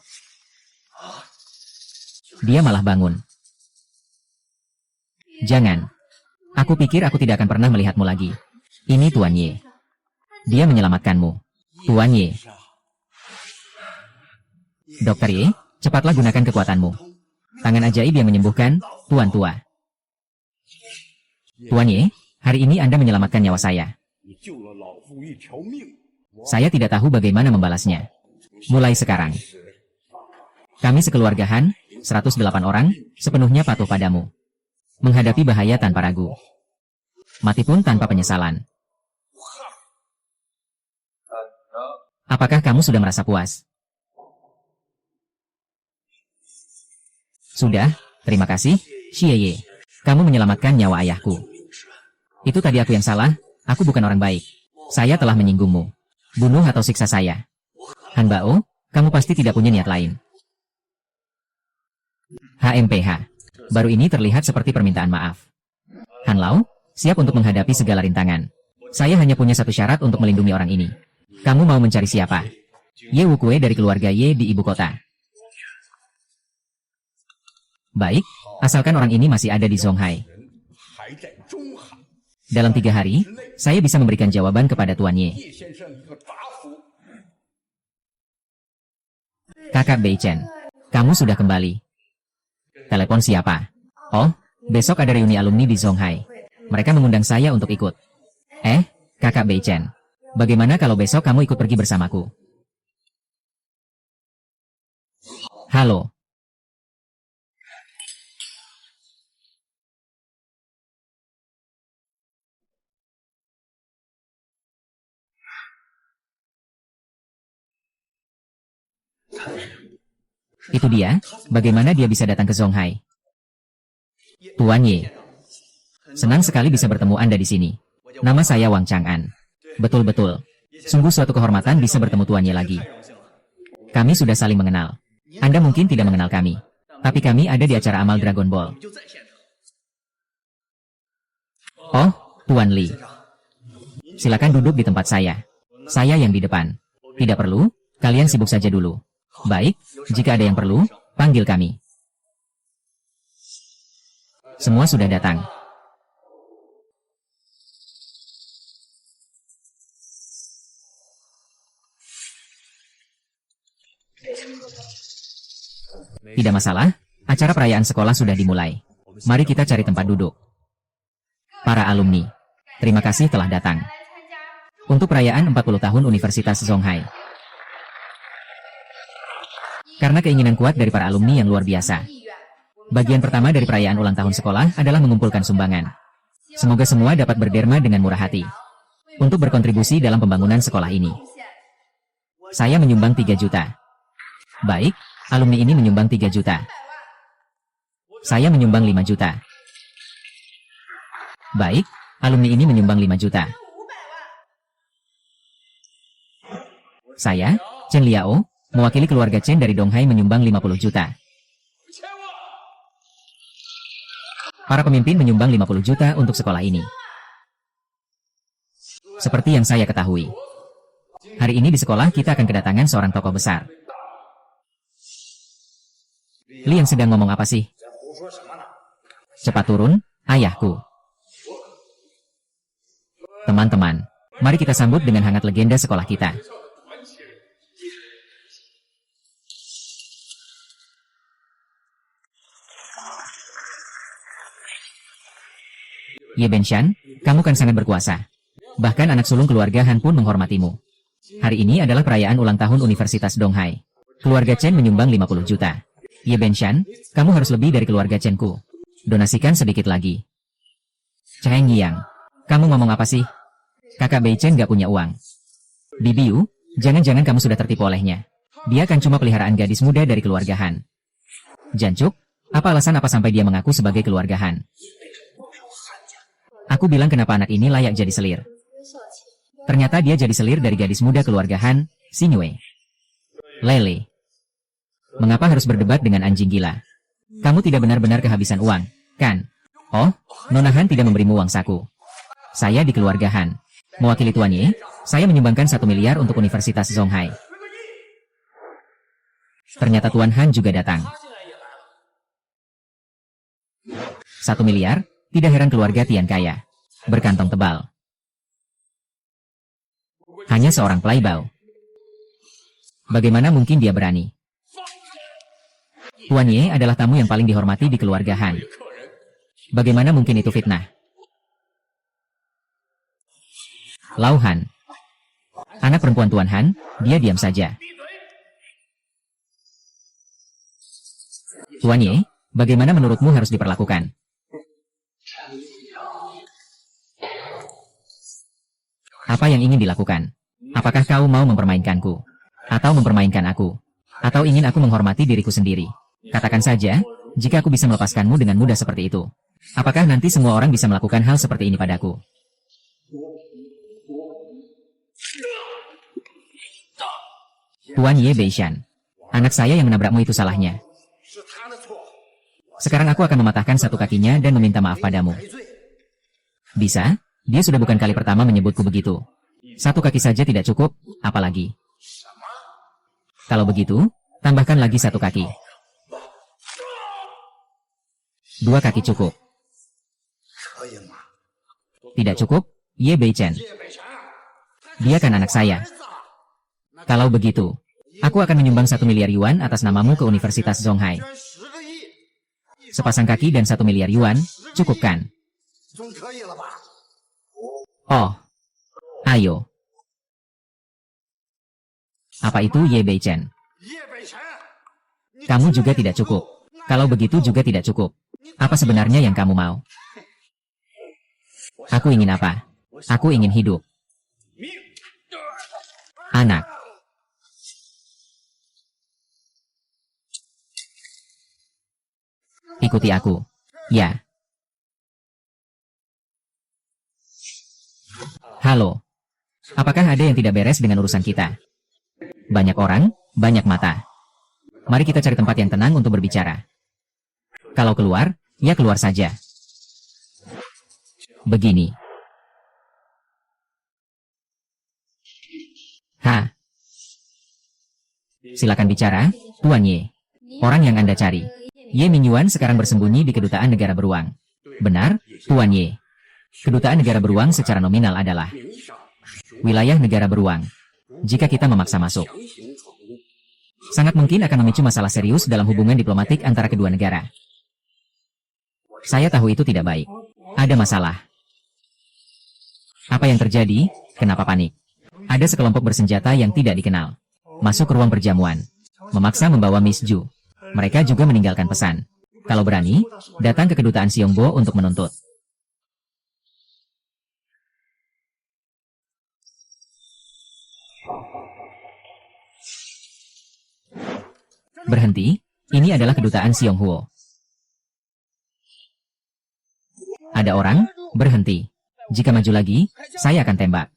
Dia malah bangun. Jangan. Aku pikir aku tidak akan pernah melihatmu lagi. Ini Tuan Ye. Dia menyelamatkanmu. Tuan Ye. Dokter Ye, cepatlah gunakan kekuatanmu. Tangan ajaib yang menyembuhkan, Tuan Tua. Tuan Ye, hari ini Anda menyelamatkan nyawa saya. Saya tidak tahu bagaimana membalasnya. Mulai sekarang. Kami sekeluargahan, 108 orang, sepenuhnya patuh padamu. Menghadapi bahaya tanpa ragu. Mati pun tanpa penyesalan. Apakah kamu sudah merasa puas? Sudah, terima kasih, Xie Ye. Kamu menyelamatkan nyawa ayahku. Itu tadi aku yang salah, aku bukan orang baik. Saya telah menyinggungmu. Bunuh atau siksa saya. Han Bao, kamu pasti tidak punya niat lain. HMPH. Baru ini terlihat seperti permintaan maaf. Han Lao, siap untuk menghadapi segala rintangan. Saya hanya punya satu syarat untuk melindungi orang ini. Kamu mau mencari siapa? Ye Wukue dari keluarga Ye di ibu kota. Baik, asalkan orang ini masih ada di Zonghai. Dalam 3 hari, saya bisa memberikan jawaban kepada Tuan Ye. Kakak Bei Chen, kamu sudah kembali. Telepon siapa? Oh, besok ada reuni alumni di Zonghai. Mereka mengundang saya untuk ikut. Kakak Bei Chen, bagaimana kalau besok kamu ikut pergi bersamaku? Halo. Itu dia, bagaimana dia bisa datang ke Zonghai? Tuan Ye. Senang sekali bisa bertemu Anda di sini. Nama saya Wang Chang'an. Betul-betul. Sungguh suatu kehormatan bisa bertemu Tuan Ye lagi. Kami sudah saling mengenal. Anda mungkin tidak mengenal kami. Tapi kami ada di acara amal Dragon Ball. Oh, Tuan Li. Silakan duduk di tempat saya. Saya yang di depan. Tidak perlu, kalian sibuk saja dulu. Baik, jika ada yang perlu, panggil kami. Semua sudah datang. Tidak masalah, acara perayaan sekolah sudah dimulai. Mari kita cari tempat duduk. Para alumni, terima kasih telah datang. Untuk perayaan 40 tahun Universitas Zonghai. Karena keinginan kuat dari para alumni yang luar biasa. Bagian pertama dari perayaan ulang tahun sekolah adalah mengumpulkan sumbangan. Semoga semua dapat berderma dengan murah hati. Untuk berkontribusi dalam pembangunan sekolah ini. Saya menyumbang 3 juta. Baik, alumni ini menyumbang 3 juta. Saya menyumbang 5 juta. Baik, alumni ini menyumbang 5 juta. Saya, Chen Liao, mewakili keluarga Chen dari Donghai menyumbang 50 juta. Para pemimpin menyumbang 50 juta untuk sekolah ini. Seperti yang saya ketahui. Hari ini di sekolah kita akan kedatangan seorang tokoh besar. Li yang sedang ngomong apa sih? Cepat turun, ayahku. Teman-teman, mari kita sambut dengan hangat legenda sekolah kita. Ye Benshan, kamu kan sangat berkuasa. Bahkan anak sulung keluarga Han pun menghormatimu. Hari ini adalah perayaan ulang tahun Universitas Donghai. Keluarga Chen menyumbang 50 juta. Ye Benshan, kamu harus lebih dari keluarga Chen-ku. Donasikan sedikit lagi. Cheng Yang, kamu ngomong apa sih? Kakak Bei Chen gak punya uang. Bibi Yu, jangan-jangan kamu sudah tertipu olehnya. Dia kan cuma peliharaan gadis muda dari keluarga Han. Jancuk, apa alasan apa sampai dia mengaku sebagai keluarga Han? Aku bilang kenapa anak ini layak jadi selir. Ternyata dia jadi selir dari gadis muda keluarga Han, Xingyue. Lele. Mengapa harus berdebat dengan anjing gila? Kamu tidak benar-benar kehabisan uang, kan? Oh, Nona Han tidak memberimu uang saku. Saya di keluarga Han. Mewakili Tuan Ye, saya menyumbangkan 1 miliar untuk Universitas Zonghai. Ternyata Tuan Han juga datang. 1 miliar? Tidak heran keluarga Tian kaya. Berkantong tebal. Hanya seorang playboy. Bagaimana mungkin dia berani? Tuan Ye adalah tamu yang paling dihormati di keluarga Han. Bagaimana mungkin itu fitnah? Lau Han. Anak perempuan Tuan Han, dia diam saja. Tuan Ye, bagaimana menurutmu harus diperlakukan? Apa yang ingin dilakukan? Apakah kau mau mempermainkanku? Atau mempermainkan aku? Atau ingin aku menghormati diriku sendiri? Katakan saja, jika aku bisa melepaskanmu dengan mudah seperti itu. Apakah nanti semua orang bisa melakukan hal seperti ini padaku? Tuan Ye Beishan. Anak saya yang menabrakmu itu salahnya. Sekarang aku akan mematahkan satu kakinya dan meminta maaf padamu. Bisa? Dia sudah bukan kali pertama menyebutku begitu. Satu kaki saja tidak cukup, apalagi. Kalau begitu, tambahkan lagi satu kaki. 2 kaki cukup. Tidak cukup, Ye Beichen. Dia kan anak saya. Kalau begitu, aku akan menyumbang 1 miliar yuan atas namamu ke Universitas Zonghai. Sepasang kaki dan 1 miliar yuan, cukup kan? Oh. Ayo. Apa itu Ye Beichen? Kamu juga tidak cukup. Kalau begitu juga tidak cukup. Apa sebenarnya yang kamu mau? Aku ingin apa? Aku ingin hidup. Anak. Ikuti aku. Ya. Halo. Apakah ada yang tidak beres dengan urusan kita? Banyak orang, banyak mata. Mari kita cari tempat yang tenang untuk berbicara. Kalau keluar, ya keluar saja. Begini. Silakan bicara, Tuan Ye. Orang yang Anda cari. Ye Mingyuan sekarang bersembunyi di Kedutaan Negara Beruang. Benar, Tuan Ye. Kedutaan Negara Beruang secara nominal adalah wilayah negara beruang. Jika kita memaksa masuk, sangat mungkin akan memicu masalah serius dalam hubungan diplomatik antara kedua negara. Saya tahu itu tidak baik. Ada masalah. Apa yang terjadi? Kenapa panik? Ada sekelompok bersenjata yang tidak dikenal masuk ke ruang perjamuan, memaksa membawa Miss Ju. Mereka juga meninggalkan pesan. Kalau berani, datang ke kedutaan Xiongbo untuk menuntut. Berhenti, ini adalah kedutaan Xionghuo. Ada orang, berhenti. Jika maju lagi, saya akan tembak.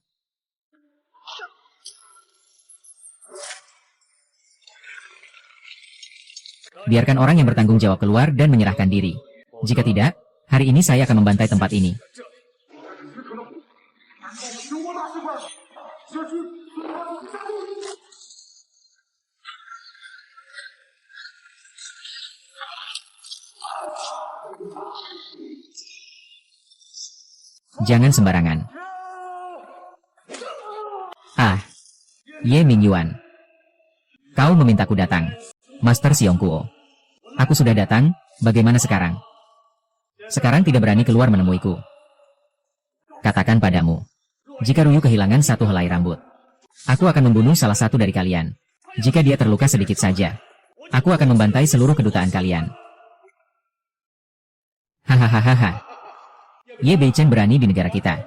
Biarkan orang yang bertanggung jawab keluar dan menyerahkan diri. Jika tidak, hari ini saya akan membantai tempat ini. Jangan sembarangan. Ye Mingyuan. Kau memintaku datang. Master Xiongkuo. Aku sudah datang, bagaimana sekarang? Sekarang tidak berani keluar menemuiku. Katakan padamu. Jika Ryu kehilangan satu helai rambut, aku akan membunuh salah satu dari kalian. Jika dia terluka sedikit saja, aku akan membantai seluruh kedutaan kalian. Hahaha. Ye Beichen berani di negara kita.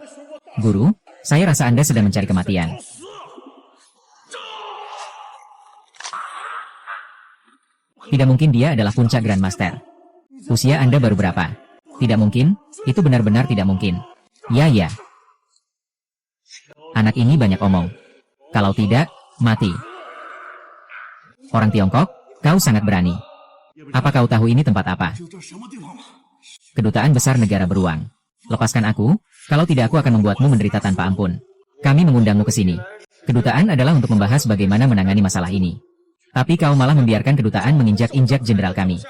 Guru, saya rasa Anda sedang mencari kematian. Tidak mungkin dia adalah puncak Grandmaster. Usia Anda baru berapa? Tidak mungkin, itu benar-benar tidak mungkin. Ya. Anak ini banyak omong. Kalau tidak, mati. Orang Tiongkok, kau sangat berani. Apa kau tahu ini tempat apa? Kedutaan Besar Negara Beruang. Lepaskan aku, kalau tidak aku akan membuatmu menderita tanpa ampun. Kami mengundangmu ke sini. Kedutaan adalah untuk membahas bagaimana menangani masalah ini. Tapi kau malah membiarkan kedutaan menginjak-injak jenderal kami.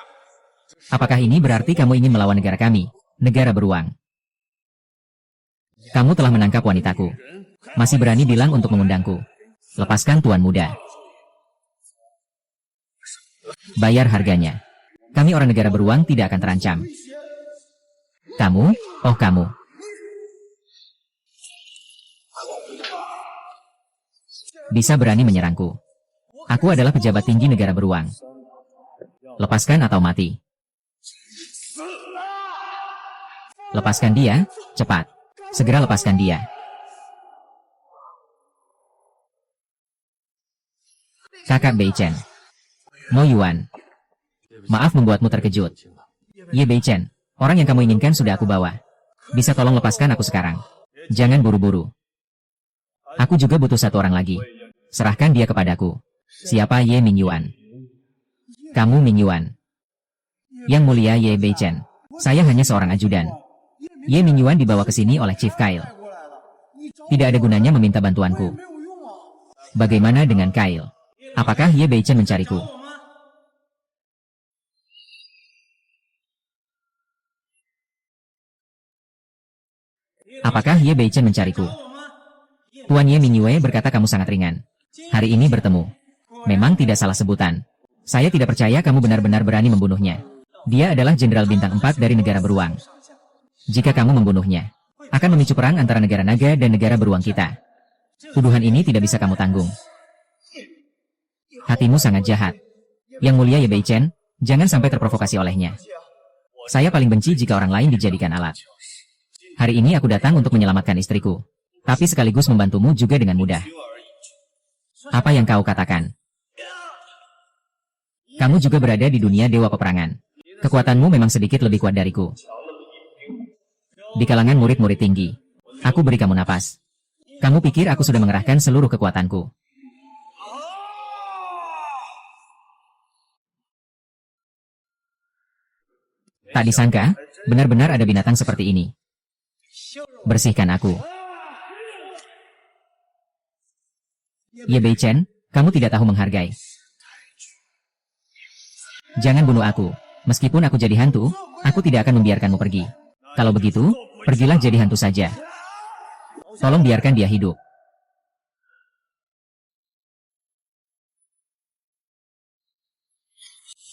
Apakah ini berarti kamu ingin melawan negara kami, negara beruang? Kamu telah menangkap wanitaku. Masih berani bilang untuk mengundangku. Lepaskan Tuan Muda. Bayar harganya. Kami orang negara beruang tidak akan terancam. Kamu? Oh kamu. Bisa berani menyerangku. Aku adalah pejabat tinggi negara beruang. Lepaskan atau mati. Lepaskan dia, cepat. Segera lepaskan dia. Kakak Beichen. Mo Yuan. Maaf membuatmu terkejut. Ye Beichen, orang yang kamu inginkan sudah aku bawa. Bisa tolong lepaskan aku sekarang. Jangan buru-buru. Aku juga butuh satu orang lagi. Serahkan dia kepadaku. Siapa Ye Mingyuan? Kamu Mingyuan. Yang mulia Ye Beichen. Saya hanya seorang ajudan. Ye Mingyuan dibawa ke sini oleh Chief Kyle. Tidak ada gunanya meminta bantuanku. Bagaimana dengan Kyle? Apakah Ye Beichen mencariku? Apakah Ye Beichen mencariku? Tuan Ye Mingyue berkata kamu sangat ringan. Hari ini bertemu. Memang tidak salah sebutan. Saya tidak percaya kamu benar-benar berani membunuhnya. Dia adalah Jenderal Bintang 4 dari negara beruang. Jika kamu membunuhnya, akan memicu perang antara negara naga dan negara beruang kita. Tuduhan ini tidak bisa kamu tanggung. Hatimu sangat jahat. Yang mulia Ye Beichen, jangan sampai terprovokasi olehnya. Saya paling benci jika orang lain dijadikan alat. Hari ini aku datang untuk menyelamatkan istriku. Tapi sekaligus membantumu juga dengan mudah. Apa yang kau katakan? Kamu juga berada di dunia dewa peperangan. Kekuatanmu memang sedikit lebih kuat dariku. Di kalangan murid-murid tinggi, aku beri kamu napas. Kamu pikir aku sudah mengerahkan seluruh kekuatanku? Tak disangka, benar-benar ada binatang seperti ini. Bersihkan aku. Ye Beichen, kamu tidak tahu menghargai. Jangan bunuh aku. Meskipun aku jadi hantu, aku tidak akan membiarkanmu pergi. Kalau begitu, pergilah jadi hantu saja. Tolong biarkan dia hidup.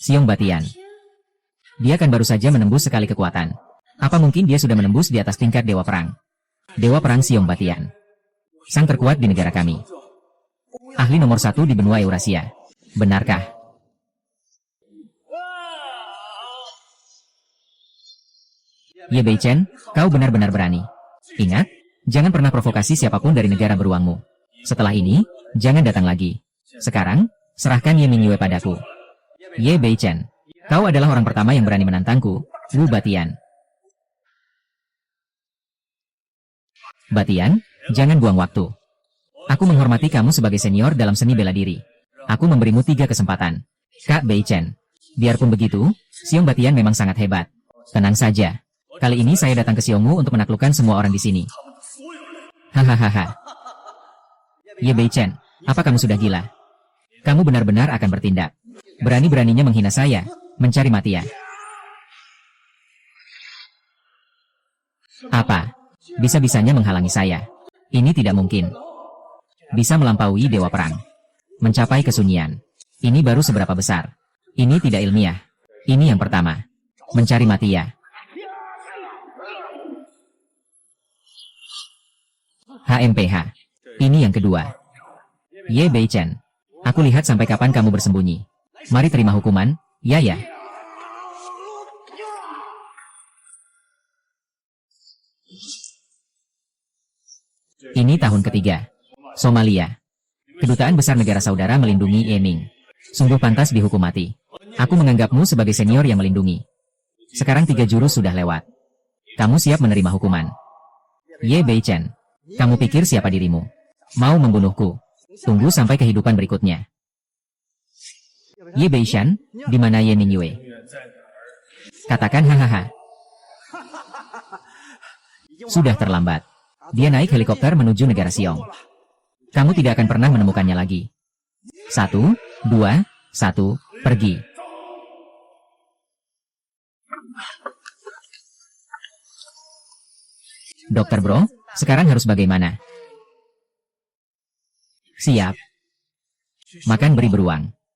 Xiong Batian. Dia kan baru saja menembus sekali kekuatan. Apa mungkin dia sudah menembus di atas tingkat Dewa Perang? Dewa Perang Xiong Batian. Sang terkuat di negara kami. Ahli nomor 1 di benua Eurasia. Benarkah? Ye Beichen, kau benar-benar berani. Ingat, jangan pernah provokasi siapapun dari negara beruangmu. Setelah ini, jangan datang lagi. Sekarang, serahkan Ye Mingyue padaku. Ye Beichen, kau adalah orang pertama yang berani menantangku, Wu Batian. Batian, jangan buang waktu. Aku menghormati kamu sebagai senior dalam seni bela diri. Aku memberimu 3 kesempatan. Kak Beichen. Biarpun begitu, Xiong Batian memang sangat hebat. Tenang saja. Kali ini saya datang ke Xiongmu untuk menaklukkan semua orang di sini. Hahaha. Ye Beichen, apa kamu sudah gila? Kamu benar-benar akan bertindak. Berani-beraninya menghina saya, mencari mati ya. Apa? Bisa-bisanya menghalangi saya. Ini tidak mungkin. Bisa melampaui Dewa Perang. Mencapai kesunyian. Ini baru seberapa besar. Ini tidak ilmiah. Ini yang pertama. Mencari mati ya. HMPH. Ini yang kedua. Ye Bei Chen. Aku lihat sampai kapan kamu bersembunyi. Mari terima hukuman, ya. Ini tahun ketiga. Somalia. Kedutaan Besar Negara Saudara melindungi Yeming. Sungguh pantas dihukum mati. Aku menganggapmu sebagai senior yang melindungi. Sekarang 3 jurus sudah lewat. Kamu siap menerima hukuman. Ye Bei Chen. Kamu pikir siapa dirimu? Mau membunuhku? Tunggu sampai kehidupan berikutnya. Ye Bei Chen, di mana Ye Ningyue? Katakan hahaha. Sudah terlambat. Dia naik helikopter menuju negara Siong. Kamu tidak akan pernah menemukannya lagi. 1, 2, 1, pergi. Dokter Bro, sekarang harus bagaimana? Siap. Makan beri beruang.